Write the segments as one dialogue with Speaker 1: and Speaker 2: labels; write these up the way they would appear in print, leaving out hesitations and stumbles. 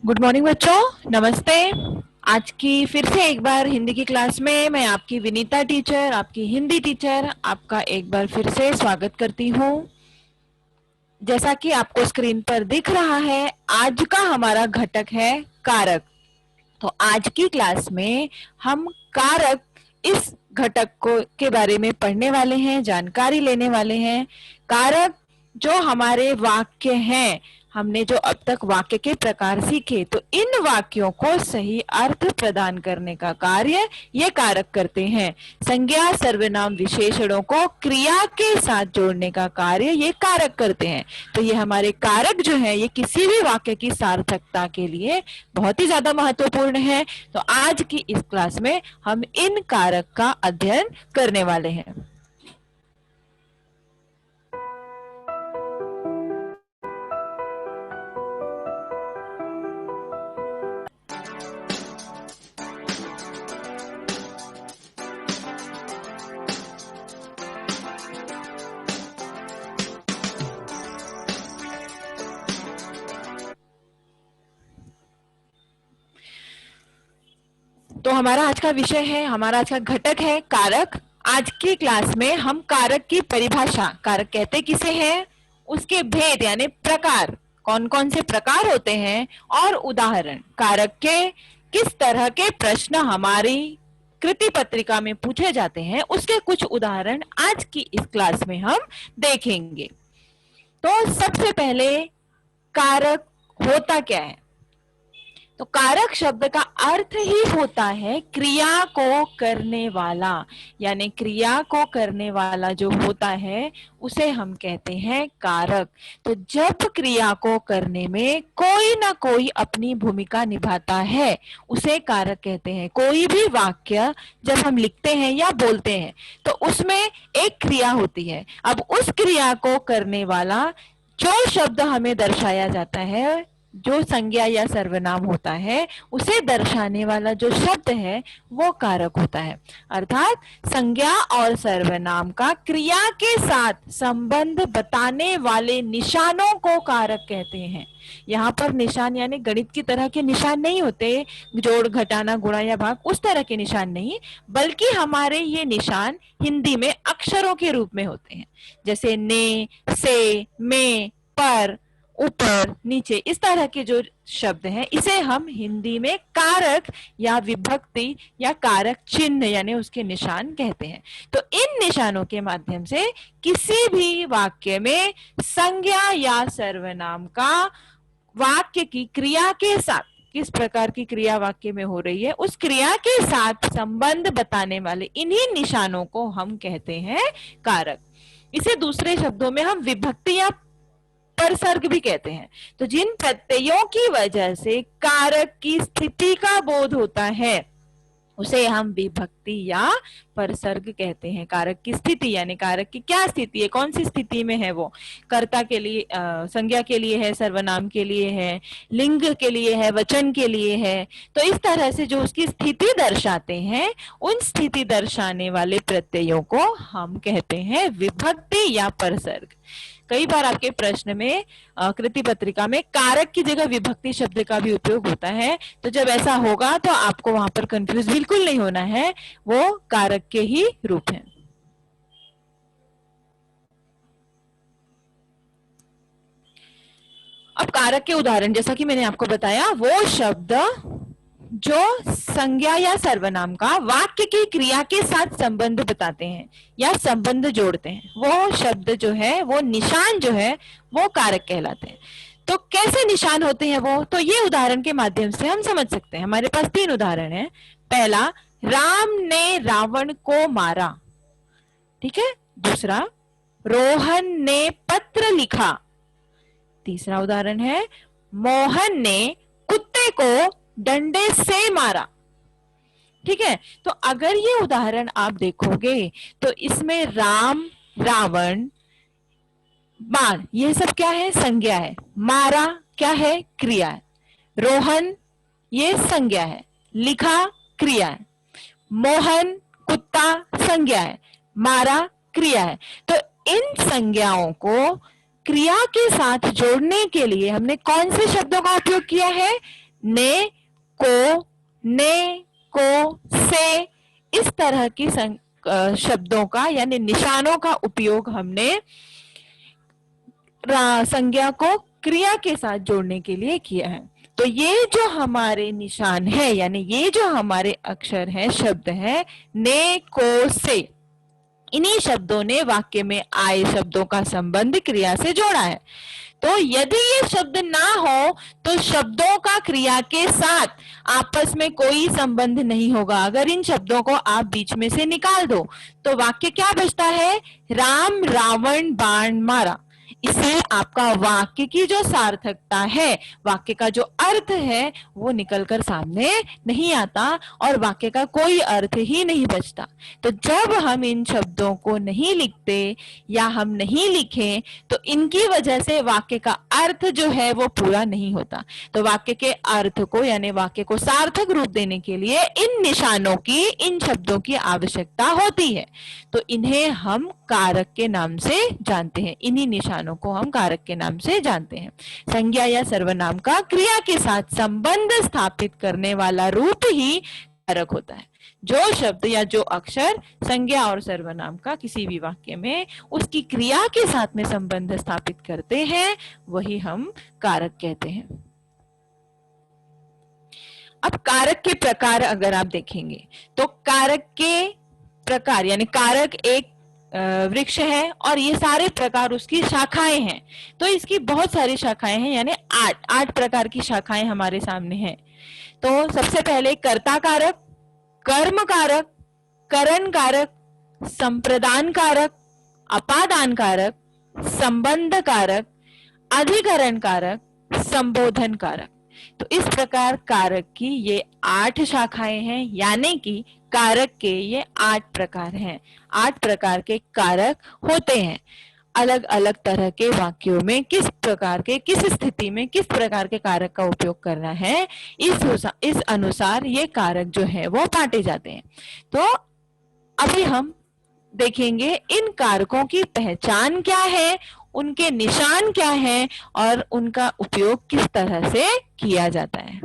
Speaker 1: Good morning बच्चों, नमस्ते। आज की फिर से एक बार हिंदी की क्लास में मैं आपकी विनीता टीचर, आपकी हिंदी टीचर, आपका एक बार फिर से स्वागत करती हूँ। जैसा कि आपको स्क्रीन पर दिख रहा है, आज का हमारा घटक है कारक। तो आज की क्लास में हम कारक इस घटक को के बारे में पढ़ने वाले हैं, जानकारी लेने वाले हैं। कारक जो हमारे वाक्य हैं, हमने जो अब तक वाक्य के प्रकार सीखे, तो इन वाक्यों को सही अर्थ प्रदान करने का कार्य ये कारक करते हैं। संज्ञा सर्वनाम विशेषणों को क्रिया के साथ जोड़ने का कार्य ये कारक करते हैं। तो ये हमारे कारक जो है, ये किसी भी वाक्य की सार्थकता के लिए बहुत ही ज्यादा महत्वपूर्ण है। तो आज की इस क्लास में हम इन कारक का अध्ययन करने वाले हैं। तो हमारा आज का विषय है, हमारा आज का घटक है कारक। आज की क्लास में हम कारक की परिभाषा, कारक कहते किसे हैं, उसके भेद यानी प्रकार, कौन कौन से प्रकार होते हैं, और उदाहरण, कारक के किस तरह के प्रश्न हमारी कृति पत्रिका में पूछे जाते हैं, उसके कुछ उदाहरण आज की इस क्लास में हम देखेंगे। तो सबसे पहले कारक होता क्या है? तो कारक शब्द का अर्थ ही होता है क्रिया को करने वाला, यानी क्रिया को करने वाला जो होता है उसे हम कहते हैं कारक। तो जब क्रिया को करने में कोई ना कोई अपनी भूमिका निभाता है, उसे कारक कहते हैं। कोई भी वाक्य जब हम लिखते हैं या बोलते हैं तो उसमें एक क्रिया होती है। अब उस क्रिया को करने वाला जो शब्द हमें दर्शाया जाता है, जो संज्ञा या सर्वनाम होता है, उसे दर्शाने वाला जो शब्द है वो कारक होता है। अर्थात संज्ञा और सर्वनाम का क्रिया के साथ संबंध बताने वाले निशानों को कारक कहते हैं। यहाँ पर निशान यानी गणित की तरह के निशान नहीं होते, जोड़ घटाना गुणा या भाग, उस तरह के निशान नहीं, बल्कि हमारे ये निशान हिंदी में अक्षरों के रूप में होते हैं। जैसे ने, से, में, पर, ऊपर, नीचे, इस तरह के जो शब्द हैं, इसे हम हिंदी में कारक या विभक्ति या कारक चिन्ह यानी उसके निशान कहते हैं। तो इन निशानों के माध्यम से किसी भी वाक्य में संज्ञा या सर्वनाम का वाक्य की क्रिया के साथ, किस प्रकार की क्रिया वाक्य में हो रही है, उस क्रिया के साथ संबंध बताने वाले इन्हीं निशानों को हम कहते हैं कारक। इसे दूसरे शब्दों में हम विभक्ति या परसर्ग भी कहते हैं। तो जिन प्रत्ययों की वजह से कारक की स्थिति का बोध होता है, उसे हम विभक्ति या परसर्ग कहते हैं। कारक की स्थिति यानी कारक की क्या स्थिति है, कौन सी स्थिति में है वो, कर्ता के लिए, संज्ञा के लिए है, सर्वनाम के लिए है, लिंग के लिए है, वचन के लिए है। तो इस तरह से जो उसकी स्थिति दर्शाते हैं, उन स्थिति दर्शाने वाले प्रत्ययों को हम कहते हैं विभक्ति या परसर्ग। कई बार आपके प्रश्न में कृति पत्रिका में कारक की जगह विभक्ति शब्द का भी उपयोग होता है। तो जब ऐसा होगा तो आपको वहां पर कंफ्यूज बिल्कुल नहीं होना है, वो कारक के ही रूप हैं। अब कारक के उदाहरण, जैसा कि मैंने आपको बताया, वो शब्द जो संज्ञा या सर्वनाम का वाक्य की क्रिया के साथ संबंध बताते हैं या संबंध जोड़ते हैं, वो शब्द जो है, वो निशान जो है, वो कारक कहलाते हैं। तो कैसे निशान होते हैं वो, तो ये उदाहरण के माध्यम से हम समझ सकते हैं। हमारे पास 3 उदाहरण है। पहला, राम ने रावण को मारा, ठीक है। दूसरा, रोहन ने पत्र लिखा। तीसरा उदाहरण है, मोहन ने कुत्ते को डंडे से मारा, ठीक है। तो अगर ये उदाहरण आप देखोगे तो इसमें राम, रावण, बाण, ये सब क्या है, संज्ञा है। मारा क्या है, क्रिया है। रोहन ये संज्ञा है, लिखा क्रिया है। मोहन कुत्ता संज्ञा है, मारा क्रिया है। तो इन संज्ञाओं को क्रिया के साथ जोड़ने के लिए हमने कौन से शब्दों का उपयोग किया है? ने को, से, इस तरह की शब्दों का यानी निशानों का उपयोग हमने संज्ञा को क्रिया के साथ जोड़ने के लिए किया है। तो ये जो हमारे निशान है यानी ये जो हमारे अक्षर हैं, शब्द हैं, ने, को, से, इन्हीं शब्दों ने वाक्य में आए शब्दों का संबंध क्रिया से जोड़ा है। तो यदि ये शब्द ना हो तो शब्दों का क्रिया के साथ आपस में कोई संबंध नहीं होगा। अगर इन शब्दों को आप बीच में से निकाल दो तो वाक्य क्या बचता है? राम रावण बाण मारा। इससे आपका वाक्य की जो सार्थकता है, वाक्य का जो अर्थ है, वो निकलकर सामने नहीं आता और वाक्य का कोई अर्थ ही नहीं बचता। तो जब हम इन शब्दों को नहीं लिखते या हम नहीं लिखें तो इनकी वजह से वाक्य का अर्थ जो है वो पूरा नहीं होता। तो वाक्य के अर्थ को यानी वाक्य को सार्थक रूप देने के लिए इन निशानों की, इन शब्दों की आवश्यकता होती है। तो इन्हें हम कारक के नाम से जानते हैं। इन्हीं निशानों को हम कारक के नाम से जानते हैं। संज्ञा या सर्वनाम का क्रिया के साथ संबंध स्थापित करने वाला रूप ही कारक होता है। जो शब्द या जो अक्षर संज्ञा और सर्वनाम का किसी भी वाक्य में उसकी क्रिया के साथ में संबंध स्थापित करते हैं वही हम कारक कहते हैं। अब कारक के प्रकार अगर आप देखेंगे तो कारक के प्रकार यानी कारक एक वृक्ष है और ये सारे प्रकार उसकी शाखाएं हैं। तो इसकी बहुत सारी शाखाएं हैं यानी 8 प्रकार की शाखाएं हमारे सामने हैं। तो सबसे पहले कर्ता कारक, कर्म कारक, करण कारक, संप्रदान कारक, अपादान कारक, संबंध कारक, अधिकरण कारक, संबोधन कारक। तो इस प्रकार कारक की ये 8 शाखाएं हैं यानी कि कारक के ये 8 प्रकार हैं। 8 प्रकार के कारक होते हैं। अलग अलग तरह के वाक्यों में किस प्रकार के, किस स्थिति में किस प्रकार के कारक का उपयोग करना है, इस अनुसार ये कारक जो है वो बांटे जाते हैं। तो अभी हम देखेंगे इन कारकों की पहचान क्या है, उनके निशान क्या हैं और उनका उपयोग किस तरह से किया जाता है।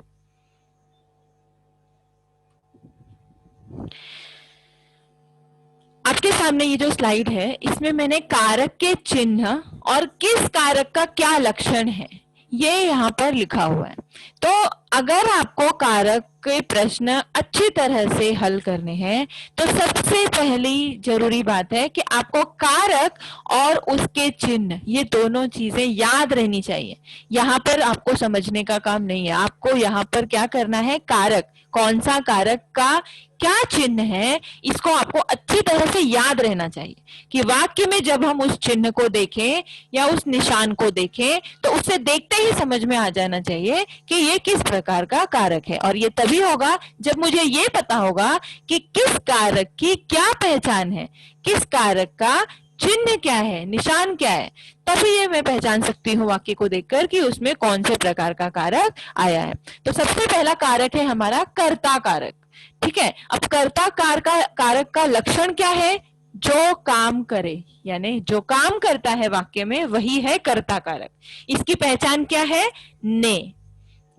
Speaker 1: आपके सामने ये जो स्लाइड है इसमें मैंने कारक के चिन्ह और किस कारक का क्या लक्षण है ये यहाँ पर लिखा हुआ है। तो अगर आपको कारक के प्रश्न अच्छी तरह से हल करने हैं तो सबसे पहली जरूरी बात है कि आपको कारक और उसके चिन्ह ये दोनों चीजें याद रहनी चाहिए। यहाँ पर आपको समझने का काम नहीं है, आपको यहाँ पर क्या करना है, कारक कौन सा कारक का क्या चिन्ह है इसको आपको अच्छी तरह से याद रहना चाहिए कि वाक्य में जब हम उस चिन्ह को देखें या उस निशान को देखें तो उससे देखते ही समझ में आ जाना चाहिए कि ये किस प्रकार का कारक है। और ये तभी होगा जब मुझे ये पता होगा कि किस कारक की क्या पहचान है, किस कारक का चिन्ह क्या है, निशान क्या है, तभी ये मैं पहचान सकती हूँ वाक्य को देखकर कि उसमें कौन से प्रकार का कारक आया है। तो सबसे पहला कारक है हमारा कर्ता कारक। ठीक है, अब कर्ता कारक का लक्षण क्या है, जो काम करे यानी जो काम करता है वाक्य में वही है कर्ता कारक। इसकी पहचान क्या है, ने।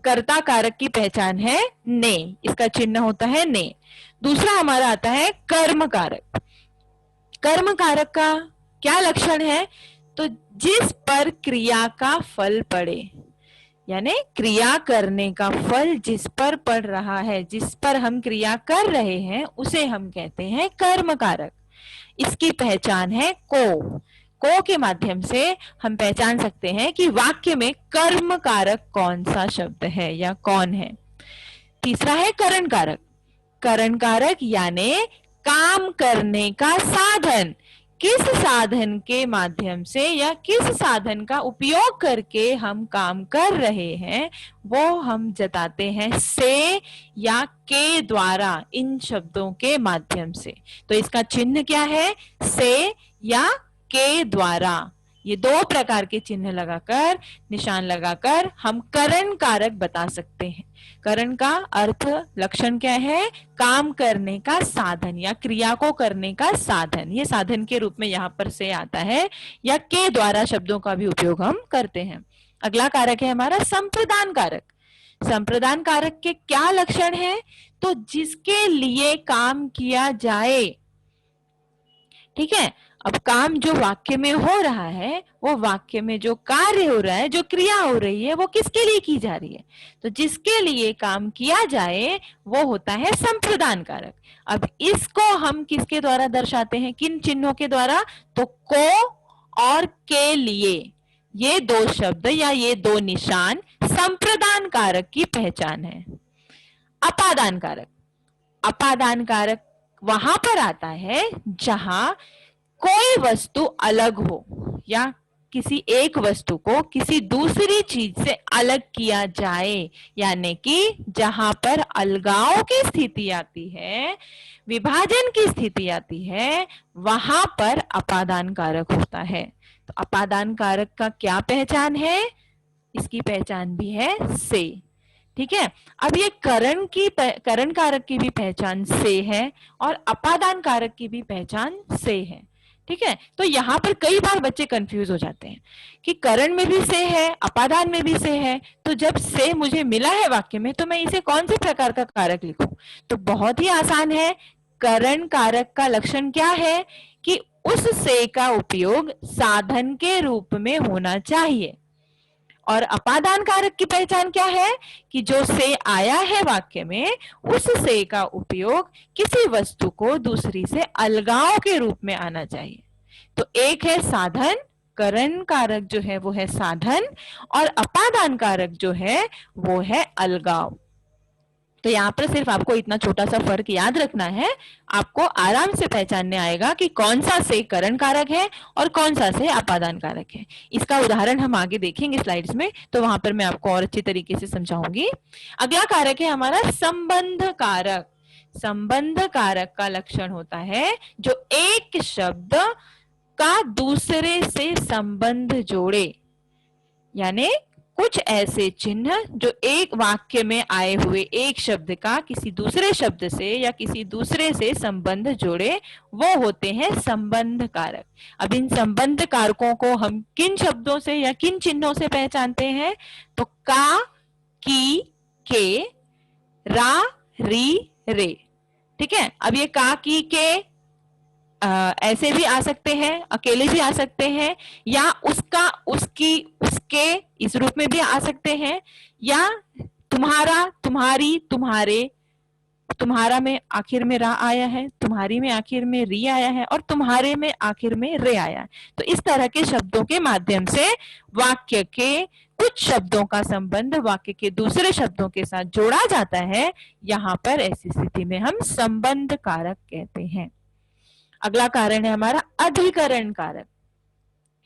Speaker 1: कर्ता कारक की पहचान है ने, इसका चिन्ह होता है ने। दूसरा हमारा आता है कर्म कारक। कर्म कारक का क्या लक्षण है, तो जिस पर क्रिया का फल पड़े यानी क्रिया करने का फल जिस पर पड़ रहा है, जिस पर हम क्रिया कर रहे हैं उसे हम कहते हैं कर्म कारक। इसकी पहचान है को के माध्यम से हम पहचान सकते हैं कि वाक्य में कर्म कारक कौन सा शब्द है या कौन है। तीसरा है करण कारक। करण कारक यानी काम करने का साधन, किस साधन के माध्यम से या किस साधन का उपयोग करके हम काम कर रहे हैं वो हम जताते हैं से या के द्वारा, इन शब्दों के माध्यम से। तो इसका चिन्ह क्या है, से या के द्वारा, ये दो प्रकार के चिन्ह लगाकर, निशान लगाकर हम करण कारक बता सकते हैं। करण का अर्थ लक्षण क्या है? काम करने का साधन या क्रिया को करने का साधन। ये साधन के रूप में यहाँ पर से आता है, या के द्वारा शब्दों का भी उपयोग हम करते हैं। अगला कारक है हमारा संप्रदान कारक। संप्रदान कारक के क्या लक्षण है? तो जिसके लिए काम किया जाए, ठीक है। अब काम जो वाक्य में हो रहा है, वो वाक्य में जो कार्य हो रहा है, जो क्रिया हो रही है, वो किसके लिए की जा रही है? तो जिसके लिए काम किया जाए वो होता है संप्रदान कारक। अब इसको हम किसके द्वारा दर्शाते हैं? किन चिन्हों के द्वारा? तो को और के लिए, ये दो शब्द या ये दो निशान संप्रदान कारक की पहचान है। अपादान कारक, अपादान कारक वहां पर आता है जहां कोई वस्तु अलग हो, या किसी एक वस्तु को किसी दूसरी चीज से अलग किया जाए, यानी कि जहां पर अलगाव की स्थिति आती है, विभाजन की स्थिति आती है, वहां पर अपादान कारक होता है। तो अपादान कारक का क्या पहचान है? इसकी पहचान भी है से, ठीक है। अब ये करण कारक की भी पहचान से है और अपादान कारक की भी पहचान से है, ठीक है। तो यहाँ पर कई बार बच्चे कंफ्यूज हो जाते हैं कि करण में भी से है, अपादान में भी से है, तो जब से मुझे मिला है वाक्य में तो मैं इसे कौन से प्रकार का कारक लिखूं? तो बहुत ही आसान है। करण कारक का लक्षण क्या है कि उस से का उपयोग साधन के रूप में होना चाहिए। और अपादान कारक की पहचान क्या है कि जो से आया है वाक्य में, उस से का उपयोग किसी वस्तु को दूसरी से अलगाव के रूप में आना चाहिए। तो एक है साधन, करण कारक जो है वो है साधन, और अपादान कारक जो है वो है अलगाव। तो यहाँ पर सिर्फ आपको इतना छोटा सा फर्क याद रखना है, आपको आराम से पहचानने आएगा कि कौन सा से करण कारक है और कौन सा से अपादान कारक है। इसका उदाहरण हम आगे देखेंगे स्लाइड्स में, तो वहां पर मैं आपको और अच्छी तरीके से समझाऊंगी। अगला कारक है हमारा संबंध कारक। संबंध कारक का लक्षण होता है जो एक शब्द का दूसरे से संबंध जोड़े, यानी कुछ ऐसे चिन्ह जो एक वाक्य में आए हुए एक शब्द का किसी दूसरे शब्द से या किसी दूसरे से संबंध जोड़े, वो होते हैं संबंध कारक। अब इन संबंध कारकों को हम किन शब्दों से या किन चिन्हों से पहचानते हैं? तो का, की, के, रा, री, रे, ठीक है। अब ये का, की, के ऐसे भी आ सकते हैं, अकेले भी आ सकते हैं, या उसका, उसकी, उसके इस रूप में भी आ सकते हैं, या तुम्हारा, तुम्हारी, तुम्हारे, तुम्हारा में आखिर में रा आया है, तुम्हारी में आखिर में री आया है, और तुम्हारे में आखिर में रे आया है। तो इस तरह के शब्दों के माध्यम से वाक्य के कुछ शब्दों का संबंध वाक्य के दूसरे शब्दों के साथ जोड़ा जाता है। यहाँ पर ऐसी स्थिति में हम संबंध कारक कहते हैं। अगला कारण है हमारा अधिकरण कारक।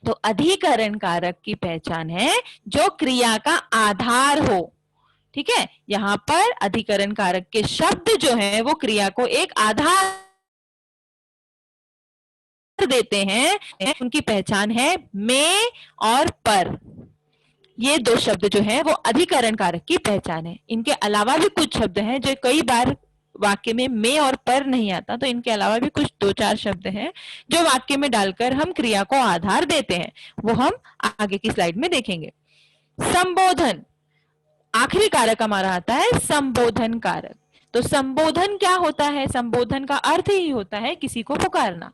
Speaker 1: तो अधिकरण कारक की पहचान है जो क्रिया का आधार हो, ठीक है। यहां पर अधिकरण कारक के शब्द जो है वो क्रिया को एक आधार देते हैं, उनकी पहचान है में और पर। ये दो शब्द जो है वो अधिकरण कारक की पहचान है। इनके अलावा भी कुछ शब्द हैं जो कई बार वाक्य में और पर नहीं आता, तो इनके अलावा भी कुछ दो चार शब्द हैं जो वाक्य में डालकर हम क्रिया को आधार देते हैं, वो हम आगे की स्लाइड में देखेंगे। संबोधन, आखिरी कारक हमारा आता है संबोधन कारक। तो संबोधन क्या होता है? संबोधन का अर्थ ही होता है किसी को पुकारना।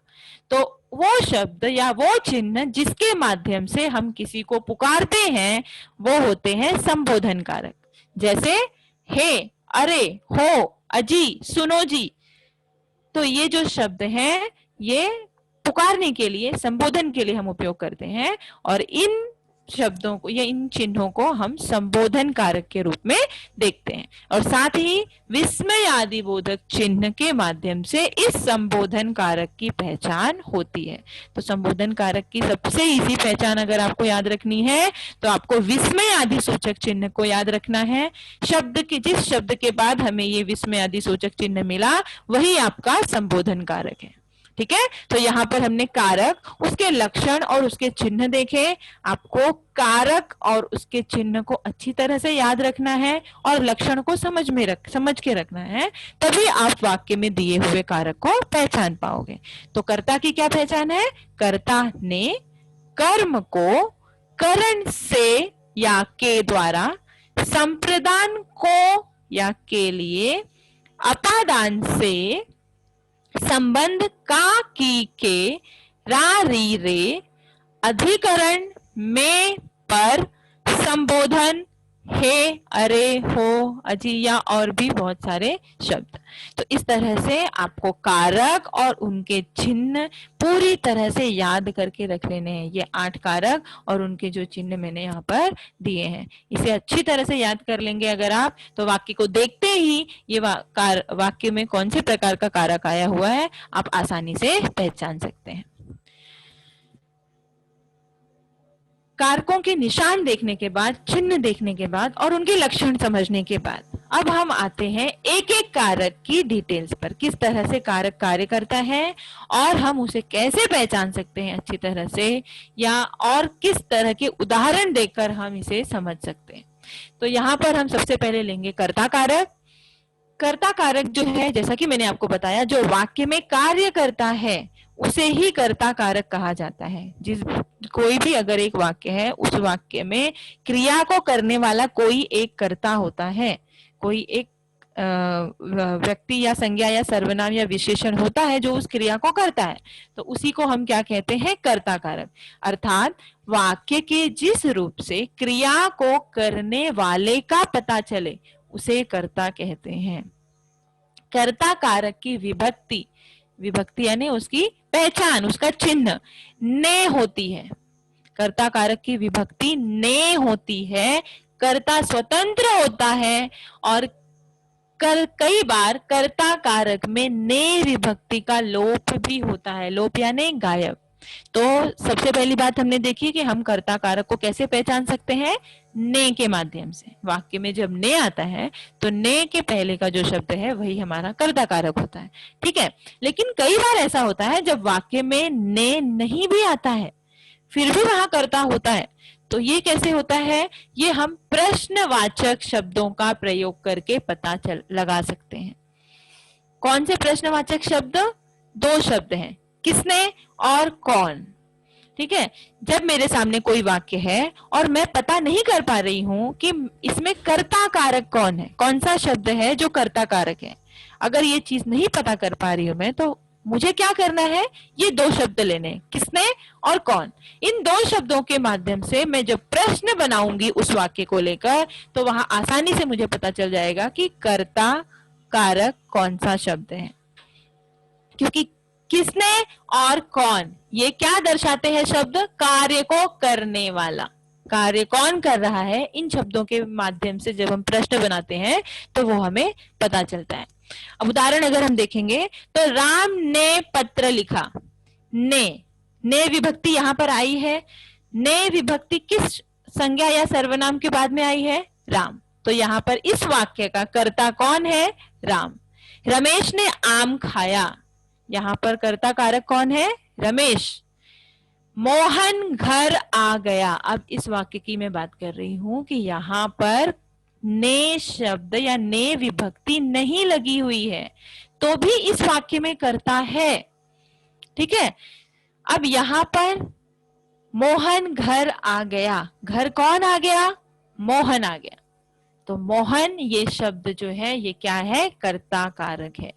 Speaker 1: तो वो शब्द या वो चिन्ह जिसके माध्यम से हम किसी को पुकारते हैं वो होते हैं संबोधन कारक। जैसे हे, अरे, हो, अजी, सुनो जी। तो ये जो शब्द हैं ये पुकारने के लिए, संबोधन के लिए हम उपयोग करते हैं, और इन शब्दों को या इन चिन्हों को हम संबोधन कारक के रूप में देखते हैं। और साथ ही विस्मय आदि बोधक चिन्ह के माध्यम से इस संबोधन कारक की पहचान होती है। तो संबोधन कारक की सबसे इजी पहचान अगर आपको याद रखनी है तो आपको विस्मय आदि सूचक चिन्ह को याद रखना है। शब्द के, जिस शब्द के बाद हमें ये विस्मय आदि सूचक चिन्ह मिला वही आपका संबोधन कारक है। ठीक है, तो यहाँ पर हमने कारक, उसके लक्षण और उसके चिन्ह देखे। आपको कारक और उसके चिन्ह को अच्छी तरह से याद रखना है और लक्षण को समझ के रखना है, तभी आप वाक्य में दिए हुए कारक को पहचान पाओगे। तो कर्ता की क्या पहचान है? कर्ता ने कर्म को करण से या के द्वारा, संप्रदान को या के लिए, अपादान से, संबंध का की के, रा री रे, अधिकरण में, पर, संबोधन, हे, अरे, हो, अजी या और भी बहुत सारे शब्द। तो इस तरह से आपको कारक और उनके चिन्ह पूरी तरह से याद करके रख लेने हैं। ये 8 कारक और उनके जो चिन्ह मैंने यहाँ पर दिए हैं, इसे अच्छी तरह से याद कर लेंगे अगर आप, तो वाक्य को देखते ही ये वाक्य में कौन से प्रकार का कारक आया हुआ है आप आसानी से पहचान सकते हैं। कारकों के निशान देखने के बाद, चिन्ह देखने के बाद और उनके लक्षण समझने के बाद अब हम आते हैं एक एक कारक की डिटेल्स पर। किस तरह से कारक कार्य करता है और हम उसे कैसे पहचान सकते हैं अच्छी तरह से, या और किस तरह के उदाहरण देखकर हम इसे समझ सकते हैं। तो यहाँ पर हम सबसे पहले लेंगे कर्ता कारक। कर्ता कारक जो है, जैसा कि मैंने आपको बताया, जो वाक्य में कार्य करता है उसे ही कर्ता कारक कहा जाता है। कोई भी अगर एक वाक्य है, उस वाक्य में क्रिया को करने वाला कोई एक कर्ता होता है, कोई एक व्यक्ति या संज्ञा या सर्वनाम या विशेषण होता है जो उस क्रिया को करता है, तो उसी को हम क्या कहते हैं? कर्ता कारक। अर्थात वाक्य के जिस रूप से क्रिया को करने वाले का पता चले उसे कर्ता कहते हैं। कर्ता कारक की विभक्ति, विभक्ति यानी उसकी पहचान, उसका चिन्ह ने होती है। कर्ता कारक की विभक्ति ने होती है। कर्ता स्वतंत्र होता है और कई बार कर्ता कारक में ने विभक्ति का लोप भी होता है। लोप यानी गायब। तो सबसे पहली बात हमने देखी कि हम कर्ता कारक को कैसे पहचान सकते हैं? ने के माध्यम से। वाक्य में जब ने आता है तो ने के पहले का जो शब्द है वही हमारा कर्ता कारक होता है, ठीक है। लेकिन कई बार ऐसा होता है जब वाक्य में ने नहीं भी आता है फिर भी वहां कर्ता होता है, तो ये कैसे होता है? ये हम प्रश्नवाचक शब्दों का प्रयोग करके पता लगा सकते हैं। कौन से प्रश्नवाचक शब्द? 2 शब्द हैं, किसने और कौन, ठीक है। जब मेरे सामने कोई वाक्य है और मैं पता नहीं कर पा रही हूं कि इसमें कर्ता कारक कौन है, कौन सा शब्द है जो कर्ता कारक है, अगर ये चीज नहीं पता कर पा रही हूं मैं, तो मुझे क्या करना है? ये 2 शब्द लेने, किसने और कौन। इन 2 शब्दों के माध्यम से मैं जब प्रश्न बनाऊंगी उस वाक्य को लेकर, तो वहां आसानी से मुझे पता चल जाएगा कि कर्ता कारक कौन सा शब्द है। क्योंकि किसने और कौन ये क्या दर्शाते हैं शब्द? कार्य को करने वाला। कार्य कौन कर रहा है, इन शब्दों के माध्यम से जब हम प्रश्न बनाते हैं तो वो हमें पता चलता है। अब उदाहरण अगर हम देखेंगे तो राम ने पत्र लिखा। ने विभक्ति यहां पर आई है। ने विभक्ति किस संज्ञा या सर्वनाम के बाद में आई है? राम। तो यहां पर इस वाक्य का कर्ता कौन है? राम। रमेश ने आम खाया, यहां पर कर्ता कारक कौन है? रमेश। मोहन घर आ गया। अब इस वाक्य की मैं बात कर रही हूं कि यहां पर ने शब्द या ने विभक्ति नहीं लगी हुई है, तो भी इस वाक्य में कर्ता है, ठीक है। अब यहां पर मोहन घर आ गया, घर कौन आ गया? मोहन आ गया। तो मोहन ये शब्द जो है ये क्या है? कर्ता कारक है।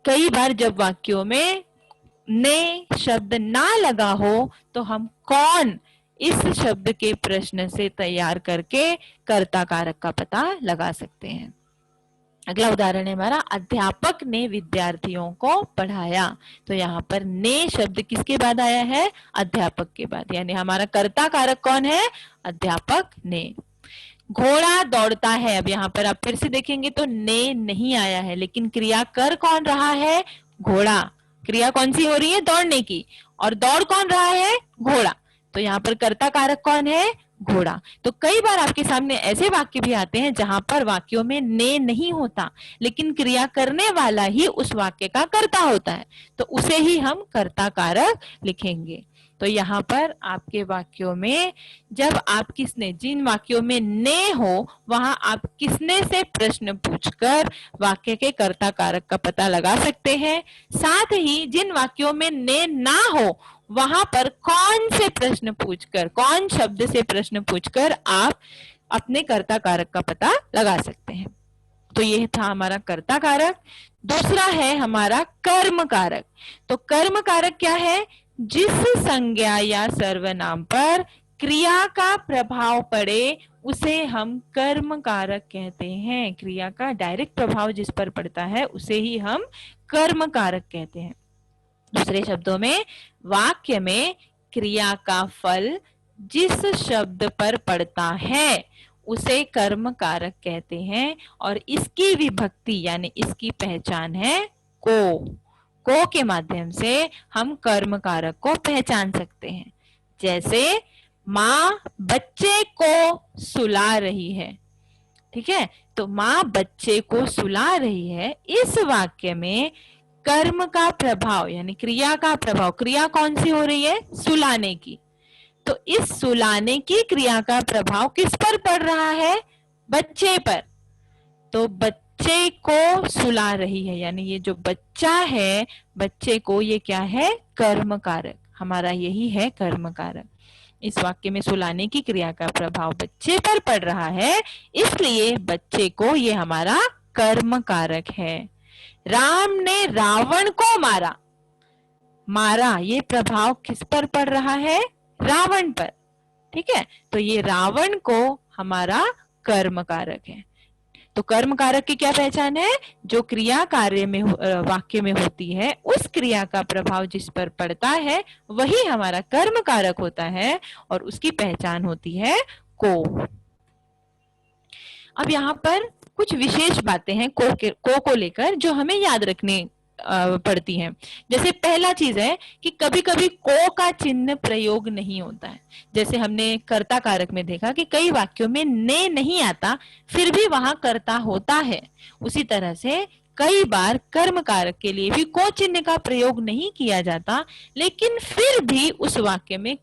Speaker 1: कई बार जब वाक्यों में ने शब्द ना लगा हो तो हम कौन इस शब्द के प्रश्न से तैयार करके कर्ता कारक का पता लगा सकते हैं। अगला उदाहरण है हमारा, अध्यापक ने विद्यार्थियों को पढ़ाया। तो यहाँ पर ने शब्द किसके बाद आया है? अध्यापक के बाद, यानी हमारा कर्ता कारक कौन है? अध्यापक ने। घोड़ा दौड़ता है। अब यहाँ पर आप फिर से देखेंगे तो ने नहीं आया है, लेकिन क्रिया कर कौन रहा है? घोड़ा। क्रिया कौन सी हो रही है? दौड़ने की। और दौड़ कौन रहा है? घोड़ा। तो यहाँ पर कर्ता कारक कौन है? घोड़ा। तो कई बार आपके सामने ऐसे वाक्य भी आते हैं जहां पर वाक्यों में ने नहीं होता, लेकिन क्रिया करने वाला ही उस वाक्य का कर्ता होता है, तो उसे ही हम कर्ता कारक लिखेंगे। तो यहाँ पर आपके वाक्यों में जब आप किसने, जिन वाक्यों में ने हो वहां आप किसने से प्रश्न पूछकर वाक्य के कर्ता कारक का पता लगा सकते हैं। साथ ही जिन वाक्यों में ने ना हो वहां पर कौन से प्रश्न पूछकर, कौन शब्द से प्रश्न पूछकर आप अपने कर्ता कारक का पता लगा सकते हैं। तो यह था हमारा कर्ता कारक। दूसरा है हमारा कर्म कारक। तो कर्म कारक क्या है? जिस संज्ञा या सर्वनाम पर क्रिया का प्रभाव पड़े उसे हम कर्म कारक कहते हैं। क्रिया का डायरेक्ट प्रभाव जिस पर पड़ता है उसे ही हम कर्म कारक कहते हैं। दूसरे शब्दों में, वाक्य में क्रिया का फल जिस शब्द पर पड़ता है उसे कर्म कारक कहते हैं, और इसकी विभक्ति यानी इसकी पहचान है को के माध्यम से हम कर्म कारक को पहचान सकते हैं। जैसे माँ बच्चे को सुला रही है, ठीक है, तो माँ बच्चे को सुला रही है, इस वाक्य में कर्म का प्रभाव यानी क्रिया का प्रभाव, क्रिया कौन सी हो रही है? सुलाने की। तो इस सुलाने की क्रिया का प्रभाव किस पर पड़ रहा है? बच्चे पर। तो बच्चे को सुला रही है यानी ये जो बच्चा है, बच्चे को, ये क्या है? कर्म कारक। हमारा यही है कर्म कारक। इस वाक्य में सुलाने की क्रिया का प्रभाव बच्चे पर पड़ रहा है, इसलिए बच्चे को ये हमारा कर्म कारक है। राम ने रावण को मारा। मारा, ये प्रभाव किस पर पड़ रहा है? रावण पर, ठीक है, तो ये रावण को हमारा कर्म कारक है। तो कर्म कारक की क्या पहचान है? जो क्रिया कार्य में वाक्य में होती है उस क्रिया का प्रभाव जिस पर पड़ता है वही हमारा कर्म कारक होता है, और उसकी पहचान होती है को। अब यहाँ पर कुछ विशेष बातें हैं को लेकर जो हमें याद रखनी पड़ती हैं। जैसे पहला चीज है कि कभी कभी को का चिन्ह प्रयोग नहीं होता है। जैसे हमने कर्ता कारक में देखा कि कई वाक्यों में ने नहीं आता फिर भी वहां कर्ता होता है। उसी तरह से कई बार कर्म कारक के लिए भी को चिन्ह का प्रयोग नहीं किया जाता, लेकिन फिर भी उस वाक्य में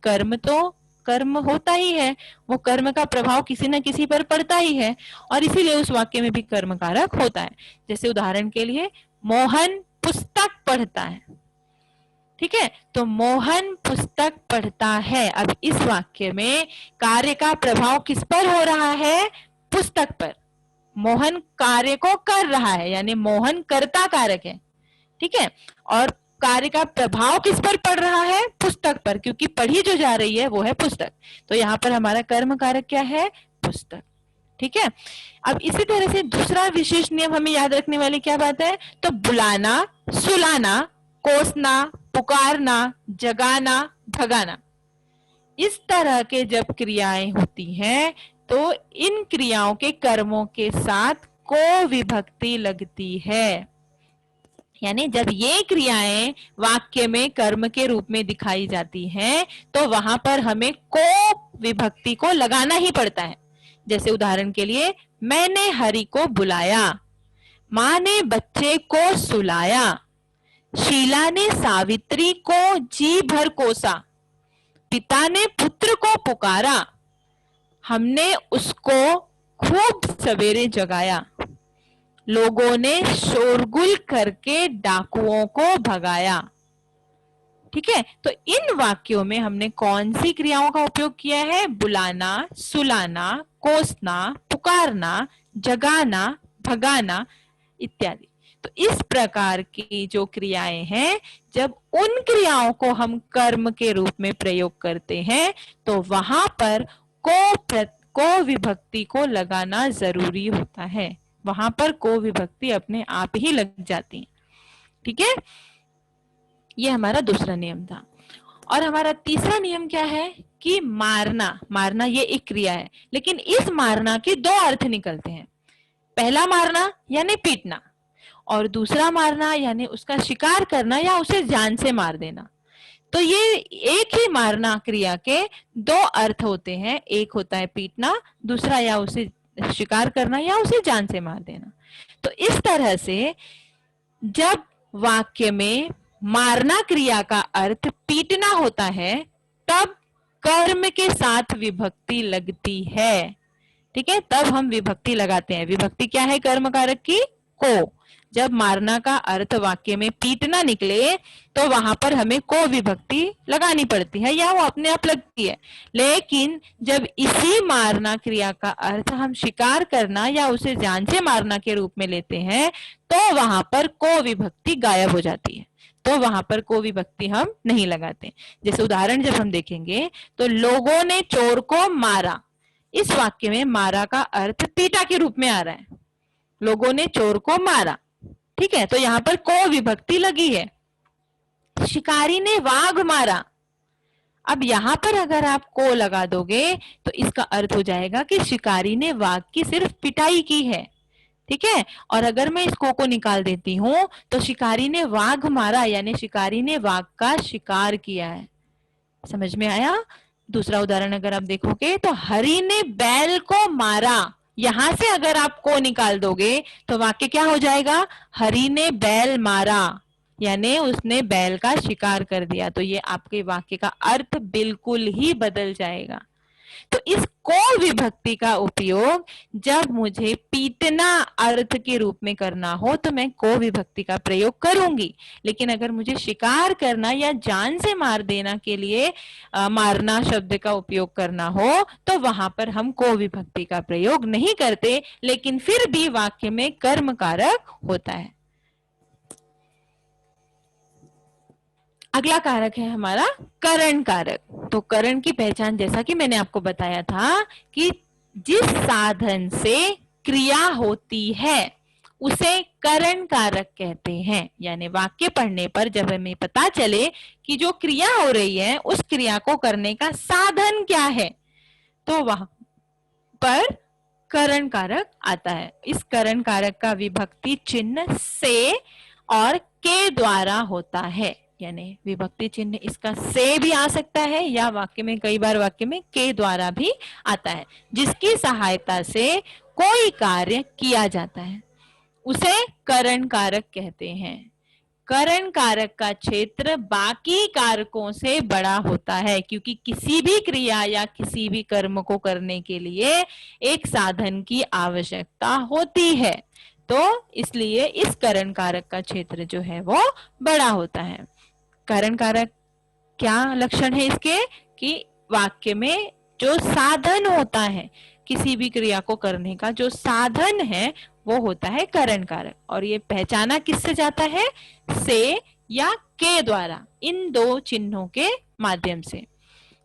Speaker 1: कर्म होता ही है, वो कर्म का प्रभाव किसी न किसी पर पड़ता ही है, और इसीलिए उस वाक्य में भी कर्म कारक होता है। जैसे उदाहरण के लिए मोहन पुस्तक पढ़ता है, ठीक है, तो मोहन पुस्तक पढ़ता है। अब इस वाक्य में कार्य का प्रभाव किस पर हो रहा है? पुस्तक पर। मोहन कार्य को कर रहा है यानी मोहन कर्ता कारक है, ठीक है, और कार्य का प्रभाव किस पर पड़ रहा है? पुस्तक पर, क्योंकि पढ़ी जो जा रही है वो है पुस्तक। तो यहाँ पर हमारा कर्म कारक क्या है? पुस्तक, ठीक है। अब इसी तरह से दूसरा विशेष नियम हमें याद रखने वाली क्या बात है? तो बुलाना, सुलाना, कोसना, पुकारना, जगाना, भगाना, इस तरह के जब क्रियाएं होती हैं तो इन क्रियाओं के कर्मों के साथ को विभक्ति लगती है। यानी जब ये क्रियाएं वाक्य में कर्म के रूप में दिखाई जाती हैं तो वहां पर हमें को विभक्ति को लगाना ही पड़ता है। जैसे उदाहरण के लिए, मैंने हरि को बुलाया, माँ ने बच्चे को सुलाया, शीला ने सावित्री को जी भर कोसा, पिता ने पुत्र को पुकारा, हमने उसको खूब सवेरे जगाया, लोगों ने शोरगुल करके डाकुओं को भगाया। ठीक है, तो इन वाक्यों में हमने कौन सी क्रियाओं का उपयोग किया है? बुलाना, सुलाना, कोसना, पुकारना, जगाना, भगाना इत्यादि। तो इस प्रकार की जो क्रियाएं हैं, जब उन क्रियाओं को हम कर्म के रूप में प्रयोग करते हैं तो वहां पर को विभक्ति को लगाना जरूरी होता है। वहां पर को विभक्ति अपने आप ही लग जाती है। ठीक है, ये हमारा दूसरा नियम था। और हमारा तीसरा नियम क्या है कि मारना। मारना ये एक क्रिया है, लेकिन इस मारना के दो अर्थ निकलते हैं। पहला मारना यानी पीटना, और दूसरा मारना यानी उसका शिकार करना या उसे जान से मार देना। तो ये एक ही मारना क्रिया के दो अर्थ होते हैं, एक होता है पीटना, दूसरा या उसे शिकार करना या उसे जान से मार देना। तो इस तरह से जब वाक्य में मारना क्रिया का अर्थ पीटना होता है तब कर्म के साथ विभक्ति लगती है। ठीक है, तब हम विभक्ति लगाते हैं। विभक्ति क्या है कर्म कारक की? को। जब मारना का अर्थ वाक्य में पीटना निकले तो वहां पर हमें को विभक्ति लगानी पड़ती है या वो अपने आप लगती है। लेकिन जब इसी मारना क्रिया का अर्थ हम शिकार करना या उसे जान से मारना के रूप में लेते हैं तो वहां पर को विभक्ति गायब हो जाती है, तो वहां पर को विभक्ति हम नहीं लगाते। जैसे उदाहरण जब हम देखेंगे तो लोगों ने चोर को मारा, इस वाक्य में मारा का अर्थ पीटा के रूप में आ रहा है, लोगों ने चोर को मारा। ठीक है, तो यहां पर को विभक्ति लगी है। शिकारी ने वाघ मारा, अब यहां पर अगर आप को लगा दोगे तो इसका अर्थ हो जाएगा कि शिकारी ने वाघ की सिर्फ पिटाई की है। ठीक है, और अगर मैं इस को निकाल देती हूं तो शिकारी ने वाघ मारा यानी शिकारी ने वाघ का शिकार किया है। समझ में आया? दूसरा उदाहरण अगर आप देखोगे तो हरि ने बैल को मारा, यहां से अगर आप को निकाल दोगे तो वाक्य क्या हो जाएगा? हरि ने बैल मारा यानी उसने बैल का शिकार कर दिया। तो ये आपके वाक्य का अर्थ बिल्कुल ही बदल जाएगा। तो इस को विभक्ति का उपयोग जब मुझे पीटना अर्थ के रूप में करना हो तो मैं को विभक्ति का प्रयोग करूंगी, लेकिन अगर मुझे शिकार करना या जान से मार देना के लिए मारना शब्द का उपयोग करना हो तो वहां पर हम को विभक्ति का प्रयोग नहीं करते, लेकिन फिर भी वाक्य में कर्म कारक होता है। अगला कारक है हमारा करण कारक। तो करण की पहचान जैसा कि मैंने आपको बताया था कि जिस साधन से क्रिया होती है उसे करण कारक कहते हैं। यानी वाक्य पढ़ने पर जब हमें पता चले कि जो क्रिया हो रही है उस क्रिया को करने का साधन क्या है तो वहां पर करण कारक आता है। इस करण कारक का विभक्ति चिन्ह से और के द्वारा होता है, यानी विभक्ति चिन्ह इसका से भी आ सकता है या वाक्य में कई बार वाक्य में के द्वारा भी आता है, जिसकी सहायता से कोई कार्य किया जाता है उसे करण कारक कहते हैं। करण कारक का क्षेत्र बाकी कारकों से बड़ा होता है क्योंकि किसी भी क्रिया या किसी भी कर्म को करने के लिए एक साधन की आवश्यकता होती है, तो इसलिए इस करण कारक का क्षेत्र जो है वो बड़ा होता है। करण कारक क्या लक्षण है इसके कि वाक्य में जो साधन होता है किसी भी क्रिया को करने का जो साधन है वो होता है करण कारक, और ये पहचाना किससे जाता है? से या के द्वारा, इन दो चिन्हों के माध्यम से।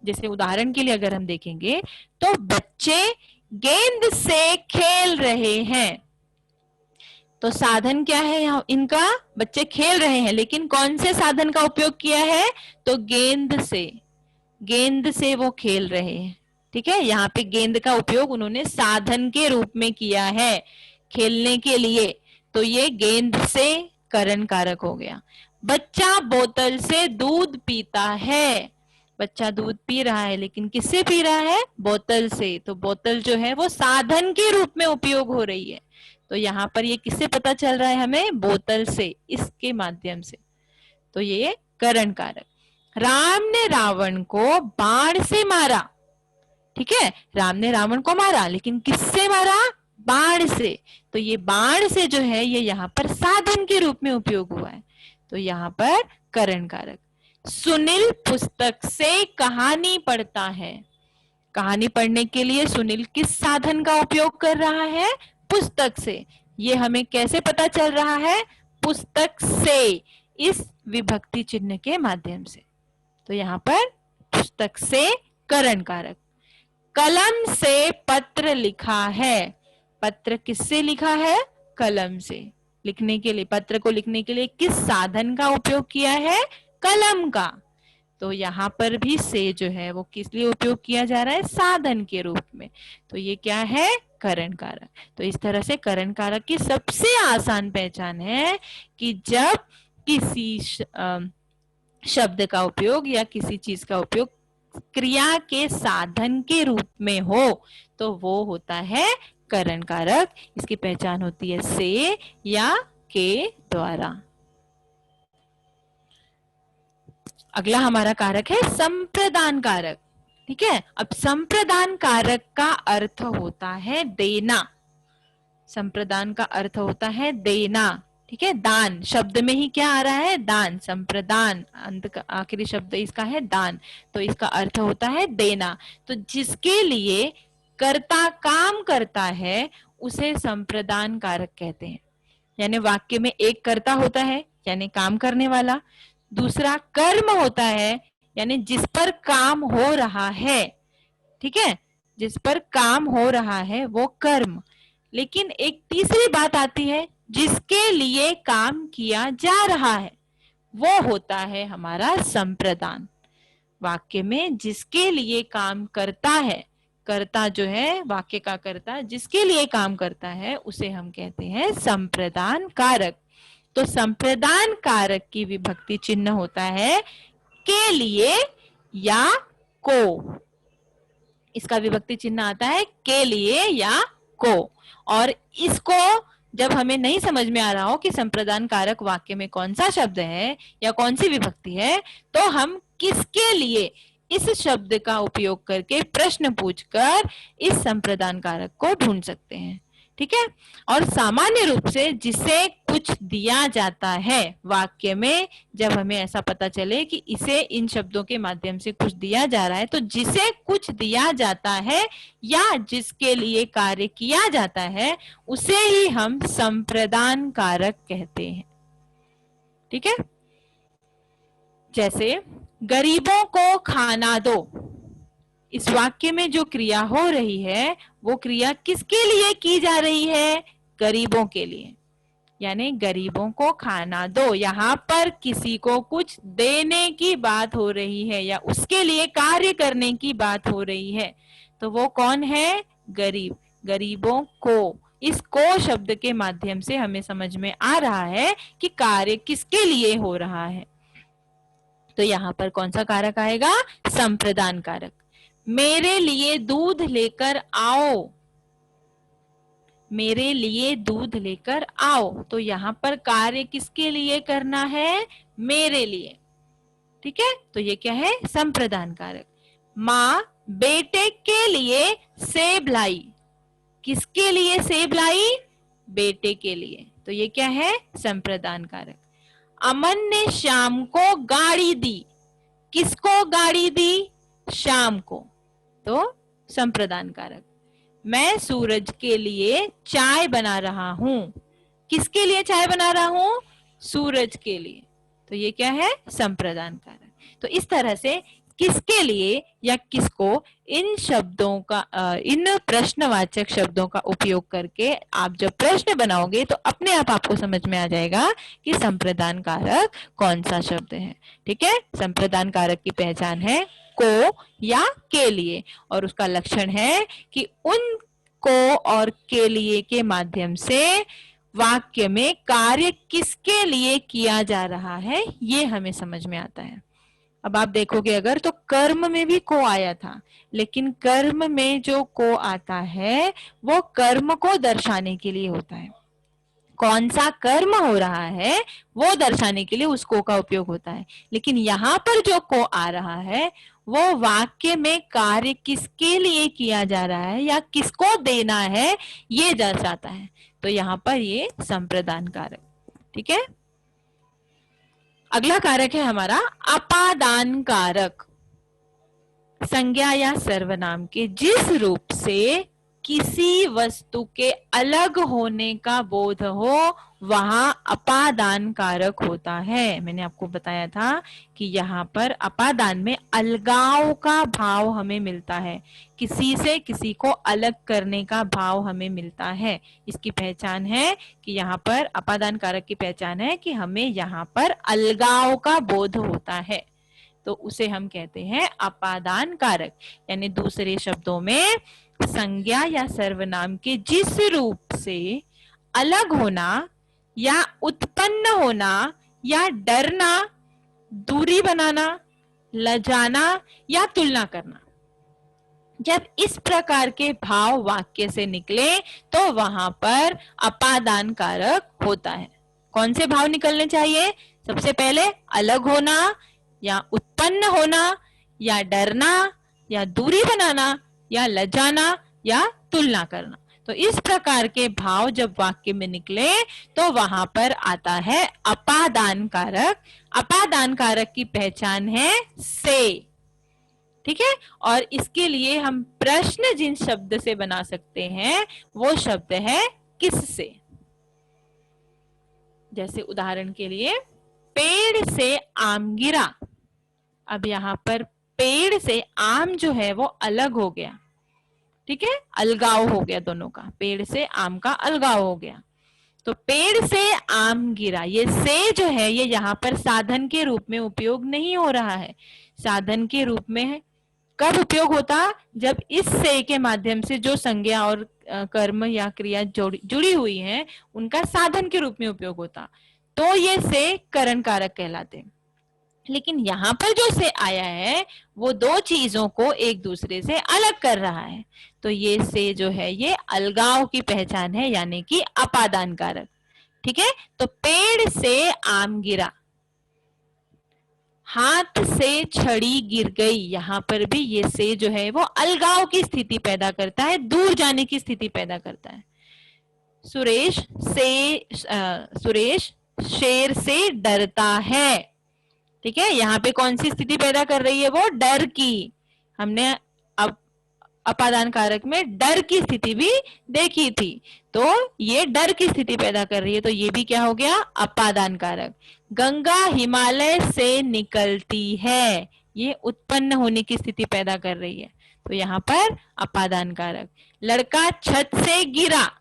Speaker 1: जैसे उदाहरण के लिए अगर हम देखेंगे तो बच्चे गेंद से खेल रहे हैं, तो साधन क्या है यहाँ इनका? बच्चे खेल रहे हैं, लेकिन कौन से साधन का उपयोग किया है? तो गेंद से वो खेल रहे हैं। ठीक है, यहाँ पे गेंद का उपयोग उन्होंने साधन के रूप में किया है खेलने के लिए, तो ये गेंद से करण कारक हो गया। बच्चा बोतल से दूध पीता है, बच्चा दूध पी रहा है लेकिन किससे पी रहा है? बोतल से, तो बोतल जो है वो साधन के रूप में उपयोग हो रही है, तो यहाँ पर ये किससे पता चल रहा है हमें? बोतल से, इसके माध्यम से, तो ये करण कारक। राम ने रावण को बाण से मारा, ठीक है, राम ने रावण को मारा लेकिन किससे मारा? बाण से, तो ये बाण से जो है ये यहाँ पर साधन के रूप में उपयोग हुआ है, तो यहाँ पर करण कारक। सुनील पुस्तक से कहानी पढ़ता है, कहानी पढ़ने के लिए सुनील किस साधन का उपयोग कर रहा है? पुस्तक से, ये हमें कैसे पता चल रहा है? पुस्तक से, इस विभक्ति चिन्ह के माध्यम से, तो यहाँ पर पुस्तक से करण कारक। कलम से पत्र लिखा है, पत्र किससे लिखा है? कलम से, लिखने के लिए, पत्र को लिखने के लिए किस साधन का उपयोग किया है? कलम का, तो यहाँ पर भी से जो है वो किस लिए उपयोग किया जा रहा है? साधन के रूप में, तो ये क्या है? करण कारक। तो इस तरह से करण कारक की सबसे आसान पहचान है कि जब किसी शब्द का उपयोग या किसी चीज का उपयोग क्रिया के साधन के रूप में हो तो वो होता है करण कारक। इसकी पहचान होती है से या के द्वारा। अगला हमारा कारक है संप्रदान कारक। ठीक है, अब संप्रदान कारक का अर्थ होता है देना। संप्रदान का अर्थ होता है देना। ठीक है, दान शब्द में ही क्या आ रहा है, दान। संप्रदान अंत का आखिरी शब्द इसका है दान, तो इसका अर्थ होता है देना। तो जिसके लिए कर्ता काम करता है उसे संप्रदान कारक कहते हैं। यानी वाक्य में एक कर्ता होता है यानी काम करने वाला, दूसरा कर्म होता है यानी जिस पर काम हो रहा है। ठीक है, जिस पर काम हो रहा है वो कर्म। लेकिन एक तीसरी बात आती है, जिसके लिए काम किया जा रहा है वो होता है हमारा संप्रदान। वाक्य में जिसके लिए काम करता है, कर्ता जो है वाक्य का कर्ता जिसके लिए काम करता है उसे हम कहते हैं संप्रदान कारक। तो संप्रदान कारक की विभक्ति चिन्ह होता है के लिए या को। इसका विभक्ति चिन्ह आता है के लिए या को। और इसको जब हमें नहीं समझ में आ रहा हो कि संप्रदान कारक वाक्य में कौन सा शब्द है या कौन सी विभक्ति है, तो हम किसके लिए इस शब्द का उपयोग करके प्रश्न पूछकर इस संप्रदान कारक को ढूंढ सकते हैं। ठीक है, और सामान्य रूप से जिसे कुछ दिया जाता है वाक्य में, जब हमें ऐसा पता चले कि इसे इन शब्दों के माध्यम से कुछ दिया जा रहा है, तो जिसे कुछ दिया जाता है या जिसके लिए कार्य किया जाता है उसे ही हम संप्रदान कारक कहते हैं। ठीक है, जैसे गरीबों को खाना दो। इस वाक्य में जो क्रिया हो रही है वो क्रिया किसके लिए की जा रही है, गरीबों के लिए। यानी गरीबों को खाना दो, यहाँ पर किसी को कुछ देने की बात हो रही है या उसके लिए कार्य करने की बात हो रही है। तो वो कौन है, गरीब। गरीबों को, इस को शब्द के माध्यम से हमें समझ में आ रहा है कि कार्य किसके लिए हो रहा है। तो यहाँ पर कौन सा कारक आएगा, संप्रदान कारक। मेरे लिए दूध लेकर आओ। मेरे लिए दूध लेकर आओ, तो यहाँ पर कार्य किसके लिए करना है, मेरे लिए। ठीक है, तो ये क्या है, संप्रदान कारक। माँ बेटे के लिए सेब लाई। किसके लिए सेब लाई, बेटे के लिए, तो ये क्या है, संप्रदान कारक। अमन ने शाम को गाड़ी दी। किसको गाड़ी दी, शाम को, तो संप्रदान कारक। मैं सूरज के लिए चाय बना रहा हूं। किसके लिए चाय बना रहा हूं, सूरज के लिए, तो ये क्या है, संप्रदान कारक। तो इस तरह से किसके लिए या किसको, इन शब्दों का इन प्रश्नवाचक शब्दों का उपयोग करके आप जब प्रश्न बनाओगे तो अपने आप आपको समझ में आ जाएगा कि संप्रदान कारक कौन सा शब्द है। ठीक है, संप्रदान कारक की पहचान है को या के लिए, और उसका लक्षण है कि उन को और के लिए के माध्यम से वाक्य में कार्य किसके लिए किया जा रहा है ये हमें समझ में आता है। अब आप देखोगे अगर तो कर्म में भी को आया था, लेकिन कर्म में जो को आता है वो कर्म को दर्शाने के लिए होता है। कौन सा कर्म हो रहा है वो दर्शाने के लिए उस को का उपयोग होता है। लेकिन यहाँ पर जो को आ रहा है वो वाक्य में कार्य किसके लिए किया जा रहा है या किसको देना है ये दर्शाता है। तो यहाँ पर ये संप्रदान कारक। ठीक है, अगला कारक है हमारा अपादान कारक। संज्ञा या सर्वनाम के जिस रूप से किसी वस्तु के अलग होने का बोध हो वहां अपादान कारक होता है। मैंने आपको बताया था कि यहाँ पर अपादान में अलगाव का भाव हमें मिलता है, किसी से किसी को अलग करने का भाव हमें मिलता है। इसकी पहचान है कि यहाँ पर अपादान कारक की पहचान है कि हमें यहाँ पर अलगाव का बोध होता है, तो उसे हम कहते हैं अपादान कारक। यानी दूसरे शब्दों में संज्ञा या सर्वनाम के जिस रूप से अलग होना या उत्पन्न होना या डरना दूरी बनाना, लजाना या तुलना करना। जब इस प्रकार के भाव वाक्य से निकले तो वहां पर अपादान कारक होता है। कौन से भाव निकलने चाहिए? सबसे पहले अलग होना या उत्पन्न होना या डरना या दूरी बनाना या लजाना या तुलना करना। तो इस प्रकार के भाव जब वाक्य में निकले तो वहां पर आता है अपादान कारक। अपादान कारक की पहचान है से। ठीक है, और इसके लिए हम प्रश्न जिन शब्द से बना सकते हैं वो शब्द है किससे। जैसे उदाहरण के लिए पेड़ से आम गिरा। अब यहां पर पेड़ से आम जो है वो अलग हो गया। ठीक है, अलगाव हो गया दोनों का, पेड़ से आम का अलगाव हो गया। तो पेड़ से आम गिरा, ये से जो है ये यहाँ पर साधन के रूप में उपयोग नहीं हो रहा है। साधन के रूप में है कब उपयोग होता? जब इस से के माध्यम से जो संज्ञा और कर्म या क्रिया जुड़ी हुई है उनका साधन के रूप में उपयोग होता, तो ये से करण कारक कहलाते। लेकिन यहाँ पर जो से आया है वो दो चीजों को एक दूसरे से अलग कर रहा है, तो ये से जो है ये अलगाव की पहचान है, यानी कि अपादान कारक। ठीक है, तो पेड़ से आम गिरा, हाथ से छड़ी गिर गई, यहां पर भी ये से जो है वो अलगाव की स्थिति पैदा करता है, दूर जाने की स्थिति पैदा करता है। सुरेश शेर से डरता है। ठीक है, यहाँ पे कौन सी स्थिति पैदा कर रही है? वो डर की। हमने अब अपादान कारक में डर की स्थिति भी देखी थी, तो ये डर की स्थिति पैदा कर रही है, तो ये भी क्या हो गया? अपादान कारक। गंगा हिमालय से निकलती है, ये उत्पन्न होने की स्थिति पैदा कर रही है, तो यहाँ पर अपादान कारक। लड़का छत से गिरा।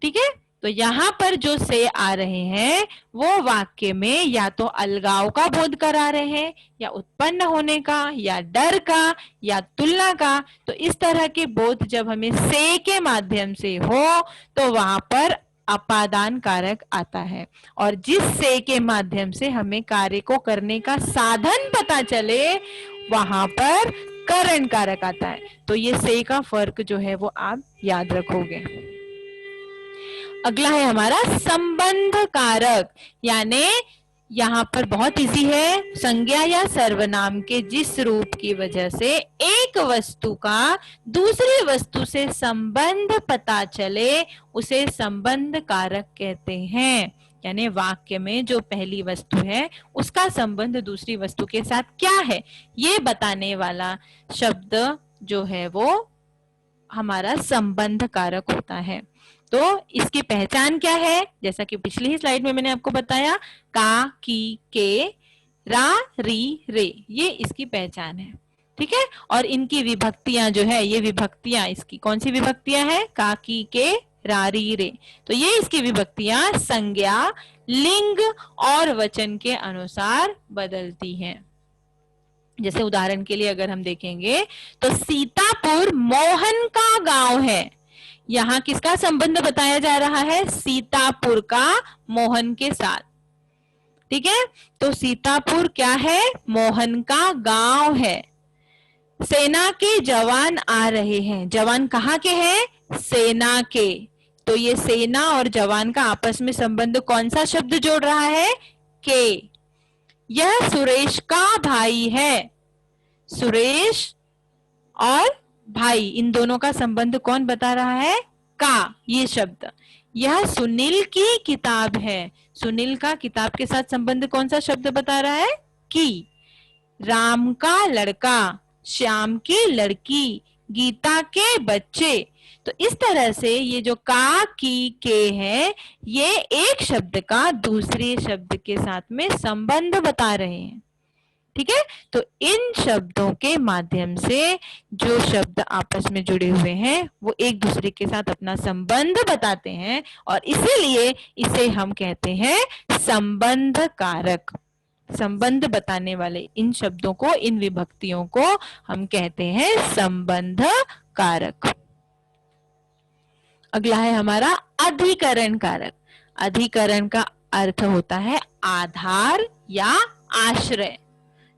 Speaker 1: ठीक है, तो यहां पर जो से आ रहे हैं वो वाक्य में या तो अलगाव का बोध करा रहे हैं, या उत्पन्न होने का, या डर का, या तुलना का। तो इस तरह के बोध जब हमें से के माध्यम से हो तो वहां पर अपादान कारक आता है, और जिस से के माध्यम से हमें कार्य को करने का साधन पता चले वहां पर करण कारक आता है। तो ये से का फर्क जो है वो आप याद रखोगे। अगला है हमारा संबंध कारक, यानी यहाँ पर बहुत इजी है। संज्ञा या सर्वनाम के जिस रूप की वजह से एक वस्तु का दूसरी वस्तु से संबंध पता चले उसे संबंध कारक कहते हैं। यानी वाक्य में जो पहली वस्तु है उसका संबंध दूसरी वस्तु के साथ क्या है ये बताने वाला शब्द जो है वो हमारा संबंध कारक होता है। तो इसकी पहचान क्या है? जैसा कि पिछली ही स्लाइड में मैंने आपको बताया, का, की, के, रा, री, रे, ये इसकी पहचान है। ठीक है, और इनकी विभक्तियां जो है, ये विभक्तियां इसकी कौन सी विभक्तियां हैं? का, की, के, रा, री, रे। तो ये इसकी विभक्तियां संज्ञा, लिंग और वचन के अनुसार बदलती हैं। जैसे उदाहरण के लिए अगर हम देखेंगे तो सीतापुर मोहन का गांव है। यहाँ किसका संबंध बताया जा रहा है? सीतापुर का मोहन के साथ। ठीक है, तो सीतापुर क्या है? मोहन का गांव है। सेना के जवान आ रहे हैं। जवान कहाँ के हैं? सेना के। तो ये सेना और जवान का आपस में संबंध कौन सा शब्द जोड़ रहा है? के। यह सुरेश का भाई है। सुरेश और भाई, इन दोनों का संबंध कौन बता रहा है? का, ये शब्द। यह सुनील की किताब है। सुनील का किताब के साथ संबंध कौन सा शब्द बता रहा है? की। राम का लड़का, श्याम की लड़की, गीता के बच्चे। तो इस तरह से ये जो का, की, के है, ये एक शब्द का दूसरे शब्द के साथ में संबंध बता रहे हैं। ठीक है, तो इन शब्दों के माध्यम से जो शब्द आपस में जुड़े हुए हैं वो एक दूसरे के साथ अपना संबंध बताते हैं, और इसीलिए इसे हम कहते हैं संबंध कारक। संबंध बताने वाले इन शब्दों को, इन विभक्तियों को हम कहते हैं संबंध कारक। अगला है हमारा अधिकरण कारक। अधिकरण का अर्थ होता है आधार या आश्रय,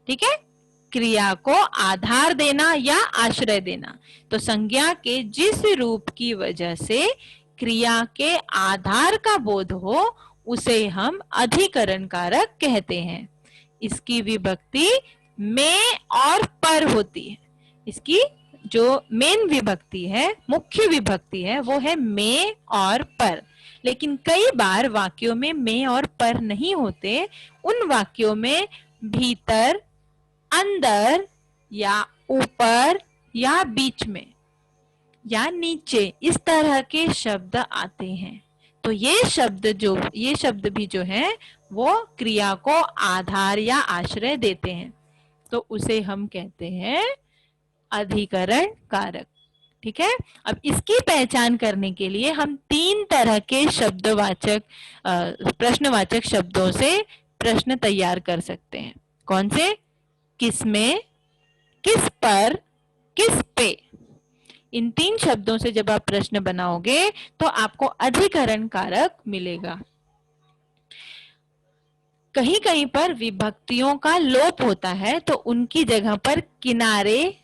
Speaker 1: ठीक है, क्रिया को आधार देना या आश्रय देना। तो संज्ञा के जिस रूप की वजह से क्रिया के आधार का बोध हो उसे हम अधिकरण कारक कहते हैं। इसकी विभक्ति में और पर होती है। इसकी जो मेन विभक्ति है, मुख्य विभक्ति है, वो है में और पर। लेकिन कई बार वाक्यों में और पर नहीं होते। उन वाक्यों में भीतर, अंदर या ऊपर या बीच में या नीचे इस तरह के शब्द आते हैं। तो ये शब्द भी जो है वो क्रिया को आधार या आश्रय देते हैं। तो उसे हम कहते हैं अधिकरण कारक। ठीक है, अब इसकी पहचान करने के लिए हम 3 तरह के शब्दवाचक प्रश्नवाचक शब्दों से प्रश्न तैयार कर सकते हैं। कौन से? किसमें, किस पर, किस पे। इन 3 शब्दों से जब आप प्रश्न बनाओगे तो आपको अधिकरण कारक मिलेगा। कहीं कहीं पर विभक्तियों का लोप होता है तो उनकी जगह पर किनारे,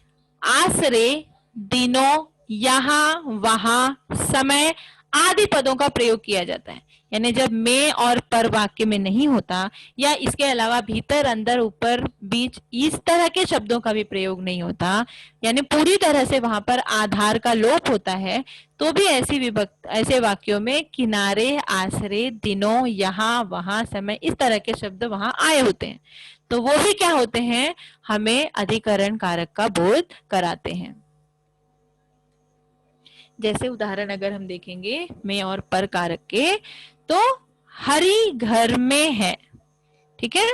Speaker 1: आसरे, दिनों, यहाँ, वहां, समय आदि पदों का प्रयोग किया जाता है। यानी जब में और पर वाक्य में नहीं होता या इसके अलावा भीतर, अंदर, ऊपर, बीच इस तरह के शब्दों का भी प्रयोग नहीं होता, यानी पूरी तरह से वहां पर आधार का लोप होता है, तो भी ऐसे वाक्यों में किनारे, आसरे, दिनों, यहाँ, वहां, समय इस तरह के शब्द वहां आए होते हैं। तो वो भी क्या होते हैं? हमें अधिकरण कारक का बोध कराते हैं। जैसे उदाहरण अगर हम देखेंगे में और पर कारक के, तो हरी घर में है, ठीक है,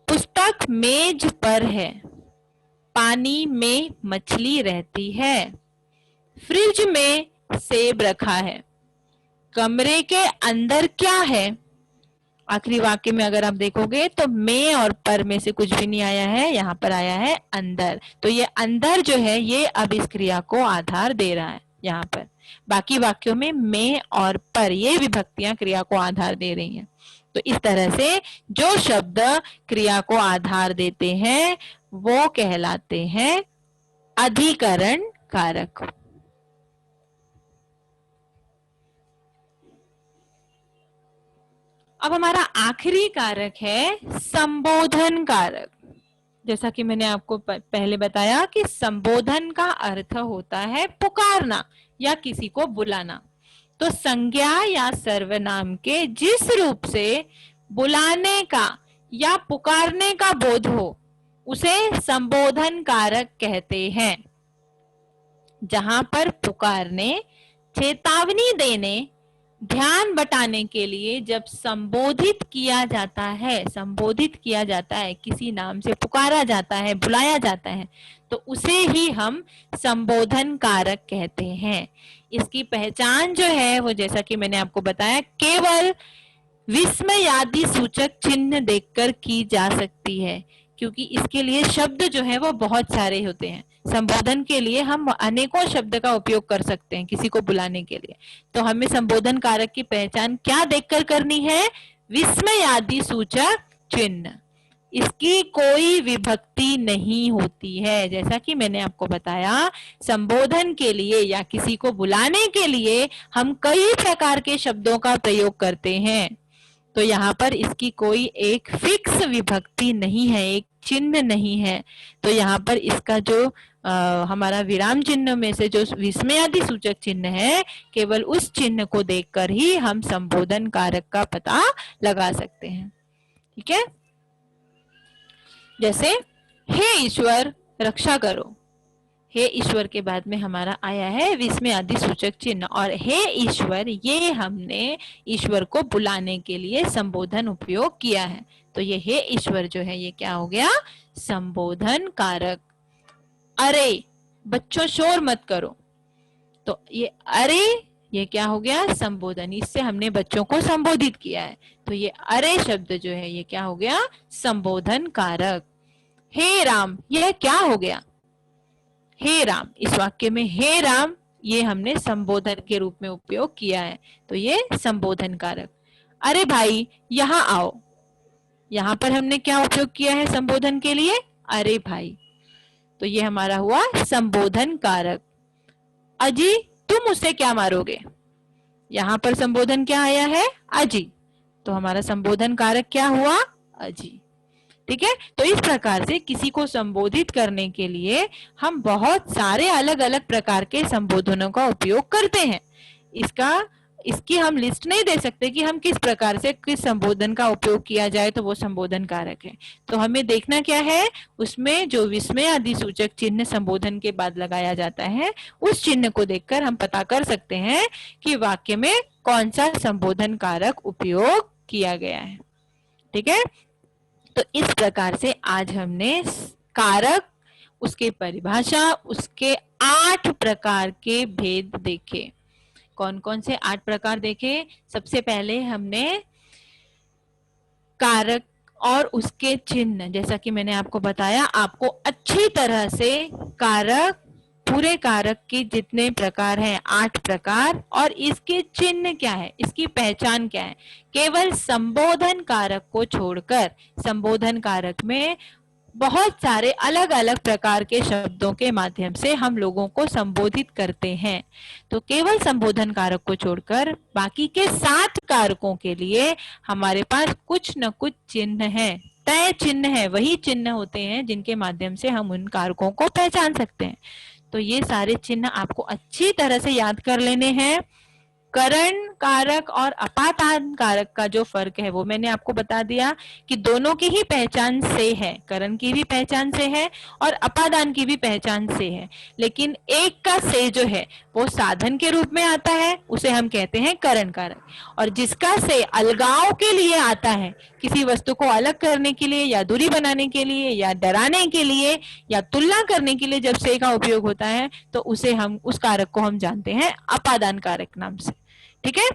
Speaker 1: पुस्तक मेज पर है, पानी में मछली रहती है, फ्रिज में सेब रखा है, कमरे के अंदर क्या है। आखिरी वाक्य में अगर आप देखोगे तो में और पर में से कुछ भी नहीं आया है, यहाँ पर आया है अंदर। तो ये अंदर जो है ये अब इस क्रिया को आधार दे रहा है यहाँ पर। बाकी वाक्यों में और पर ये विभक्तियां क्रिया को आधार दे रही हैं। तो इस तरह से जो शब्द क्रिया को आधार देते हैं वो कहलाते हैं अधिकरण कारक। अब हमारा आखिरी कारक है संबोधन कारक। जैसा कि मैंने आपको पहले बताया कि संबोधन का अर्थ होता है पुकारना या किसी को बुलाना। तो संज्ञा या सर्वनाम के जिस रूप से बुलाने का या पुकारने का बोध हो उसे संबोधन कारक कहते हैं। जहां पर पुकारने, चेतावनी देने, ध्यान बटाने के लिए जब संबोधित किया जाता है, किसी नाम से पुकारा जाता है, बुलाया जाता है, तो उसे ही हम संबोधन कारक कहते हैं। इसकी पहचान जो है वो जैसा कि मैंने आपको बताया केवल विस्मयादि सूचक चिन्ह देखकर की जा सकती है, क्योंकि इसके लिए शब्द जो है वो बहुत सारे होते हैं। संबोधन के लिए हम अनेकों शब्द का उपयोग कर सकते हैं किसी को बुलाने के लिए। तो हमें संबोधन कारक की पहचान क्या देखकर करनी है? विस्मयादि सूचक चिन्ह। इसकी कोई विभक्ति नहीं होती है। जैसा कि मैंने आपको बताया संबोधन के लिए या किसी को बुलाने के लिए हम कई प्रकार के शब्दों का प्रयोग करते हैं। तो यहाँ पर इसकी कोई एक फिक्स विभक्ति नहीं है, एक चिन्ह नहीं है। तो यहाँ पर इसका जो हमारा विराम चिन्ह में से जो विस्मयादि सूचक चिन्ह है, केवल उस चिन्ह को देखकर ही हम संबोधन कारक का पता लगा सकते हैं। ठीक है, जैसे हे ईश्वर रक्षा करो। हे ईश्वर के बाद में हमारा आया है विस्मयादि सूचक चिन्ह, और हे ईश्वर ये हमने ईश्वर को बुलाने के लिए संबोधन उपयोग किया है। तो ये हे ईश्वर जो है ये क्या हो गया? संबोधन कारक। अरे बच्चों शोर मत करो, तो ये अरे ये क्या हो गया? संबोधन। इससे हमने बच्चों को संबोधित किया है, तो ये अरे शब्द जो है ये क्या हो गया? संबोधन कारक। हे राम यह क्या हो गया? हे राम, इस वाक्य में हे राम ये हमने संबोधन के रूप में उपयोग किया है, तो ये संबोधन कारक। अरे भाई यहाँ आओ, यहाँ पर हमने क्या उपयोग किया है संबोधन के लिए? अरे भाई। तो ये हमारा हुआ संबोधन कारक। अजी तुम मुझसे क्या मारोगे? यहाँ पर संबोधन क्या आया है? अजी। तो हमारा संबोधन कारक क्या हुआ? अजी। ठीक है। तो इस प्रकार से किसी को संबोधित करने के लिए हम बहुत सारे अलग अलग प्रकार के संबोधनों का उपयोग करते हैं। इसकी हम लिस्ट नहीं दे सकते कि हम किस प्रकार से किस संबोधन का उपयोग किया जाए तो वो संबोधन कारक है। तो हमें देखना क्या है, उसमें जो विस्मय आदि सूचक चिन्ह संबोधन के बाद लगाया जाता है उस चिन्ह को देखकर हम पता कर सकते हैं कि वाक्य में कौन सा संबोधन कारक उपयोग किया गया है। ठीक है। तो इस प्रकार से आज हमने कारक, उसके परिभाषा, उसके 8 प्रकार के भेद देखे। कौन कौन से 8 प्रकार देखे? सबसे पहले हमने कारक और उसके चिन्ह, जैसा कि मैंने आपको बताया, आपको अच्छी तरह से कारक, पूरे कारक के जितने प्रकार हैं 8 प्रकार, और इसके चिन्ह क्या है, इसकी पहचान क्या है, केवल संबोधन कारक को छोड़कर संबोधन कारक में बहुत सारे अलग अलग प्रकार के शब्दों के माध्यम से हम लोगों को संबोधित करते हैं। तो केवल संबोधन कारक को छोड़कर बाकी के 7 कारकों के लिए हमारे पास कुछ न कुछ चिन्ह हैं, तय चिन्ह है, वही चिन्ह होते हैं जिनके माध्यम से हम उन कारकों को पहचान सकते हैं। तो ये सारे चिन्ह आपको अच्छी तरह से याद कर लेने हैं। करण कारक और अपादान कारक का जो फर्क है वो मैंने आपको बता दिया कि दोनों की ही पहचान से है, करण की भी पहचान से है और अपादान की भी पहचान से है, लेकिन एक का से जो है वो साधन के रूप में आता है, उसे हम कहते हैं करण कारक, और जिसका से अलगाव के लिए आता है, किसी वस्तु को अलग करने के लिए या दूरी बनाने के लिए या डराने के लिए या तुलना करने के लिए जब से का उपयोग होता है तो उसे हम, उस कारक को हम जानते हैं अपादान कारक नाम से। ठीक है।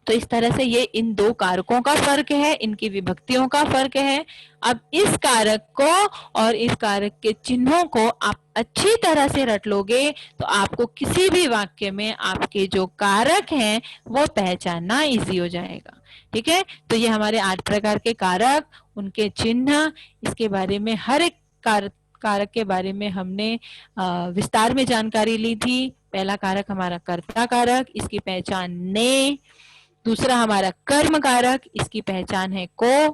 Speaker 1: तो इस तरह से ये इन 2 कारकों का फर्क है, इनकी विभक्तियों का फर्क है। अब इस कारक को और इस कारक के चिन्हों को आप अच्छी तरह से रट लोगे तो आपको किसी भी वाक्य में आपके जो कारक हैं वो पहचानना इजी हो जाएगा। ठीक है। तो ये हमारे 8 प्रकार के कारक, उनके चिन्ह, इसके बारे में हर एक कारक के बारे में हमने विस्तार में जानकारी ली थी। पहला कारक हमारा कर्ता कारक, इसकी पहचान ने। दूसरा हमारा कर्म कारक, इसकी पहचान है को।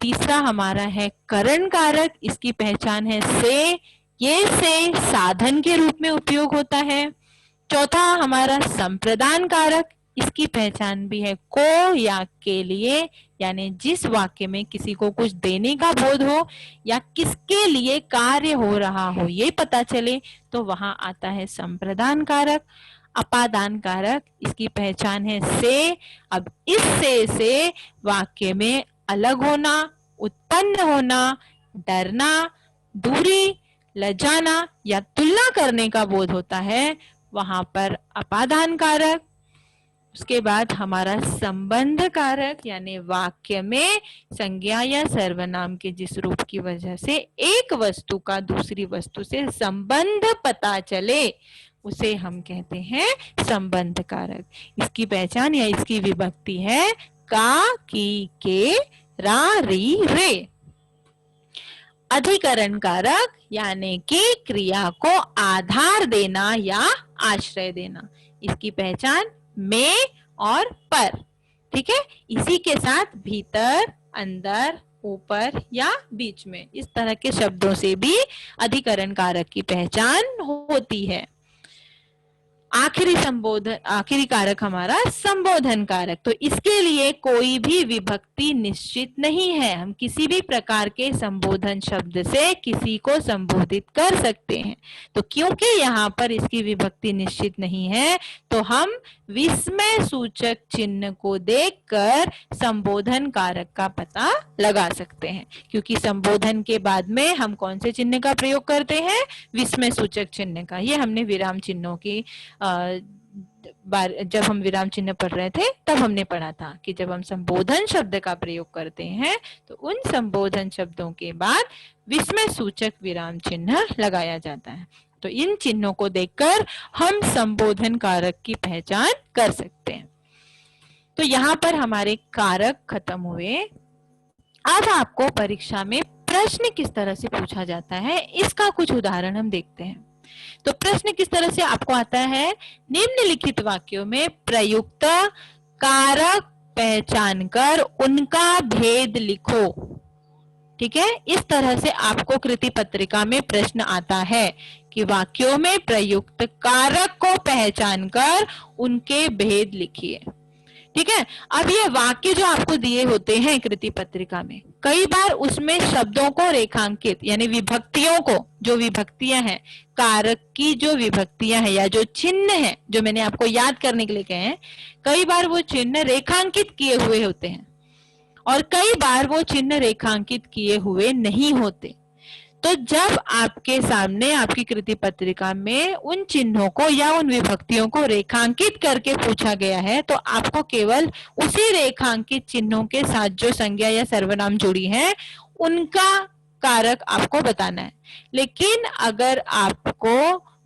Speaker 1: तीसरा हमारा है करण कारक, इसकी पहचान है से, ये से साधन के रूप में उपयोग होता है। चौथा हमारा संप्रदान कारक, इसकी पहचान भी है को या के लिए, यानी जिस वाक्य में किसी को कुछ देने का बोध हो या किसके लिए कार्य हो रहा हो ये पता चले तो वहां आता है संप्रदान कारक। अपादान कारक, इसकी पहचान है से। अब इस से वाक्य में अलग होना, उत्पन्न होना, डरना, दूरी, लजाना या तुलना करने का बोध होता है, वहां पर अपादान कारक। उसके बाद हमारा संबंध कारक, यानी वाक्य में संज्ञा या सर्वनाम के जिस रूप की वजह से एक वस्तु का दूसरी वस्तु से संबंध पता चले उसे हम कहते हैं संबंध कारक। इसकी पहचान या इसकी विभक्ति है का, की, के, रा, री, रे। अधिकरण कारक, यानी कि क्रिया को आधार देना या आश्रय देना, इसकी पहचान में और पर। ठीक है। इसी के साथ भीतर, अंदर, ऊपर या बीच में, इस तरह के शब्दों से भी अधिकरण कारक की पहचान होती है। आखिरी कारक हमारा संबोधन कारक। तो इसके लिए कोई भी विभक्ति निश्चित नहीं है, हम किसी भी प्रकार के संबोधन शब्द से किसी को संबोधित कर सकते हैं। तो क्योंकि यहाँ पर इसकी विभक्ति निश्चित नहीं है तो हम विस्मय सूचक चिन्ह को देखकर संबोधन कारक का पता लगा सकते हैं, क्योंकि संबोधन के बाद में हम कौन से चिन्ह का प्रयोग करते हैं? विस्मय सूचक चिन्ह का। ये हमने विराम चिन्हों की जब हम विराम चिन्ह पढ़ रहे थे तब हमने पढ़ा था कि जब हम संबोधन शब्द का प्रयोग करते हैं तो उन संबोधन शब्दों के बाद विस्मय सूचक विराम चिन्ह लगाया जाता है। तो इन चिन्हों को देखकर हम संबोधन कारक की पहचान कर सकते हैं। तो यहाँ पर हमारे कारक खत्म हुए। अब आपको परीक्षा में प्रश्न किस तरह से पूछा जाता है, इसका कुछ उदाहरण हम देखते हैं। तो प्रश्न किस तरह से आपको आता है, निम्नलिखित वाक्यों में प्रयुक्त कारक पहचान कर उनका भेद लिखो। ठीक है, इस तरह से आपको कृति पत्रिका में प्रश्न आता है कि वाक्यों में प्रयुक्त कारक को पहचान कर उनके भेद लिखिए। ठीक है, अब ये वाक्य जो आपको दिए होते हैं कृति पत्रिका में, कई बार उसमें शब्दों को रेखांकित यानी विभक्तियों को, जो विभक्तियां हैं, कारक की जो विभक्तियां हैं या जो चिन्ह हैं जो मैंने आपको याद करने के लिए कहे हैं, कई बार वो चिन्ह रेखांकित किए हुए होते हैं और कई बार वो चिन्ह रेखांकित किए हुए नहीं होते। तो जब आपके सामने आपकी कृति पत्रिका में उन चिन्हों को या उन विभक्तियों को रेखांकित करके पूछा गया है, तो आपको केवल उसी रेखांकित चिन्हों के साथ जो संज्ञा या सर्वनाम जुड़ी है उनका कारक आपको बताना है। लेकिन अगर आपको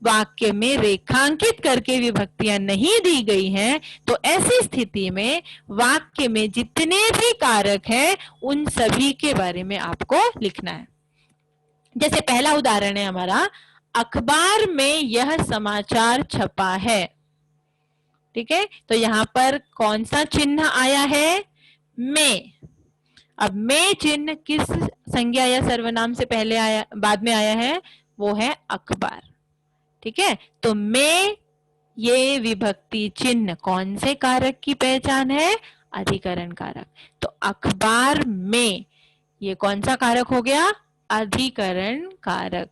Speaker 1: वाक्य में रेखांकित करके विभक्तियां नहीं दी गई हैं, तो ऐसी स्थिति में वाक्य में जितने भी कारक हैं उन सभी के बारे में आपको लिखना है। जैसे पहला उदाहरण है हमारा, अखबार में यह समाचार छपा है। ठीक है, तो यहां पर कौन सा चिन्ह आया है, में। अब में चिन्ह किस संज्ञा या सर्वनाम से पहले आया, बाद में आया है, वो है अखबार। ठीक है, तो में ये विभक्ति चिन्ह कौन से कारक की पहचान है, अधिकरण कारक। तो अखबार में ये कौन सा कारक हो गया, अधिकरण कारक।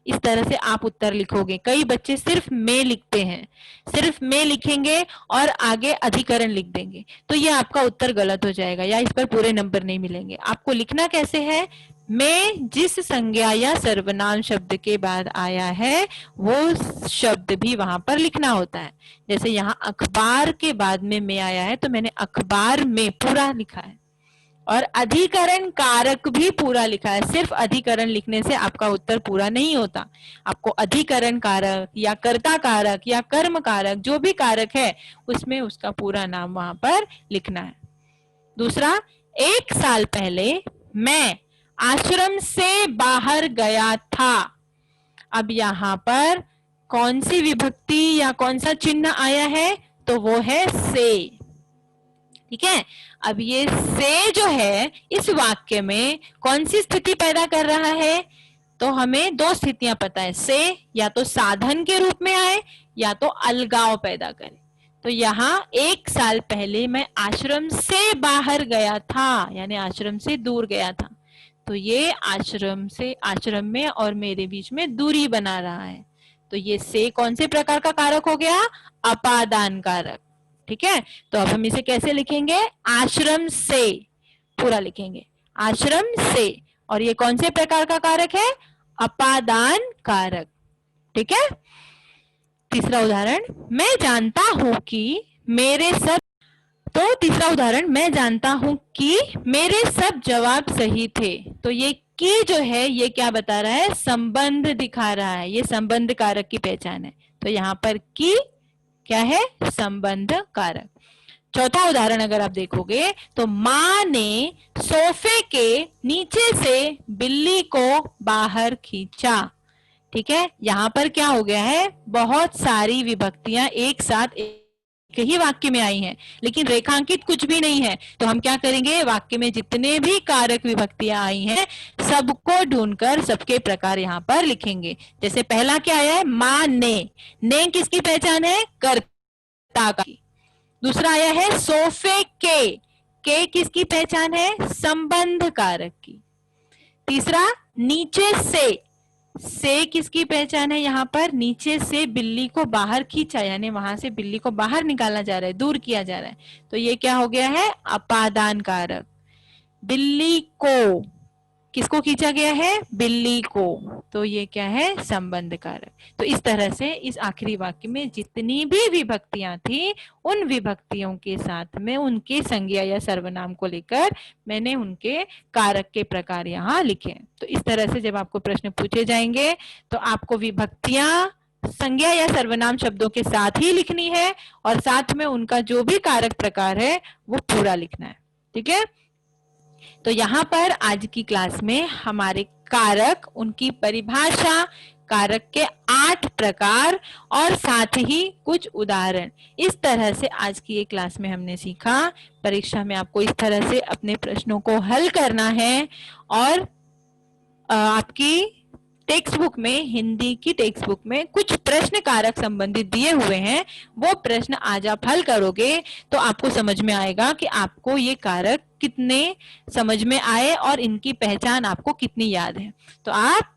Speaker 1: इस तरह से आप उत्तर लिखोगे। कई बच्चे सिर्फ में लिखते हैं, सिर्फ में लिखेंगे और आगे अधिकरण लिख देंगे, तो ये आपका उत्तर गलत हो जाएगा या इस पर पूरे नंबर नहीं मिलेंगे। आपको लिखना कैसे है, में जिस संज्ञा या सर्वनाम शब्द के बाद आया है वो शब्द भी वहां पर लिखना होता है। जैसे यहाँ अखबार के बाद में आया है, तो मैंने अखबार में पूरा लिखा है और अधिकरण कारक भी पूरा लिखा है। सिर्फ अधिकरण लिखने से आपका उत्तर पूरा नहीं होता, आपको अधिकरण कारक या कर्ता कारक या कर्म कारक जो भी कारक है उसमें उसका पूरा नाम वहां पर लिखना है। दूसरा, 1 साल पहले मैं आश्रम से बाहर गया था। अब यहाँ पर कौन सी विभक्ति या कौन सा चिन्ह आया है, तो वो है से। ठीक है, अब ये से जो है इस वाक्य में कौन सी स्थिति पैदा कर रहा है, तो हमें दो स्थितियां पता है। से या तो साधन के रूप में आए या तो अलगाव पैदा करे। तो यहाँ 1 साल पहले मैं आश्रम से बाहर गया था, यानी आश्रम से दूर गया था, तो ये आश्रम से, आश्रम में और मेरे बीच में दूरी बना रहा है। तो ये से कौन से प्रकार का कारक हो गया, अपादान कारक। ठीक है, तो अब हम इसे कैसे लिखेंगे, आश्रम से पूरा लिखेंगे, आश्रम से, और ये कौन से प्रकार का कारक है, अपादान कारक। ठीक है, तीसरा उदाहरण, मैं जानता हूं कि मेरे सब, तो तीसरा उदाहरण, मैं जानता हूं कि मेरे सब जवाब सही थे। तो ये की जो है ये क्या बता रहा है, संबंध दिखा रहा है, ये संबंध कारक की पहचान है। तो यहाँ पर की क्या है, संबंध कारक। चौथा उदाहरण अगर आप देखोगे तो माँ ने सोफे के नीचे से बिल्ली को बाहर खींचा। ठीक है, यहाँ पर क्या हो गया है, बहुत सारी विभक्तियां एक साथ एक ही वाक्य में आई हैं, लेकिन रेखांकित कुछ भी नहीं है। तो हम क्या करेंगे, वाक्य में जितने भी कारक विभक्तियां आई हैं सबको ढूंढकर सबके प्रकार यहाँ पर लिखेंगे। जैसे पहला क्या आया है, माँ ने किसकी पहचान है, कर्ता की। दूसरा आया है सोफे के किसकी पहचान है, संबंध कारक की। तीसरा नीचे से किसकी पहचान है, यहाँ पर नीचे से बिल्ली को बाहर खींचा, यानी वहां से बिल्ली को बाहर निकाला जा रहा है, दूर किया जा रहा है, तो ये क्या हो गया है, अपादान कारक। बिल्ली को, किसको खींचा गया है, बिल्ली को, तो ये क्या है, संबंध कारक। तो इस तरह से इस आखिरी वाक्य में जितनी भी विभक्तियां थी उन विभक्तियों के साथ में उनके संज्ञा या सर्वनाम को लेकर मैंने उनके कारक के प्रकार यहाँ लिखे। तो इस तरह से जब आपको प्रश्न पूछे जाएंगे तो आपको विभक्तियां संज्ञा या सर्वनाम शब्दों के साथ ही लिखनी है और साथ में उनका जो भी कारक प्रकार है वो पूरा लिखना है। ठीक है, तो यहाँ पर आज की क्लास में हमारे कारक, उनकी परिभाषा, कारक के 8 प्रकार और साथ ही कुछ उदाहरण, इस तरह से आज की ये क्लास में हमने सीखा। परीक्षा में आपको इस तरह से अपने प्रश्नों को हल करना है और आपकी टेक्स्ट बुक में, हिंदी की टेक्स्ट बुक में कुछ प्रश्न कारक संबंधित दिए हुए हैं। वो प्रश्न आज आप हल करोगे तो आपको समझ में आएगा कि आपको ये कारक कितने समझ में आए और इनकी पहचान आपको कितनी याद है। तो आप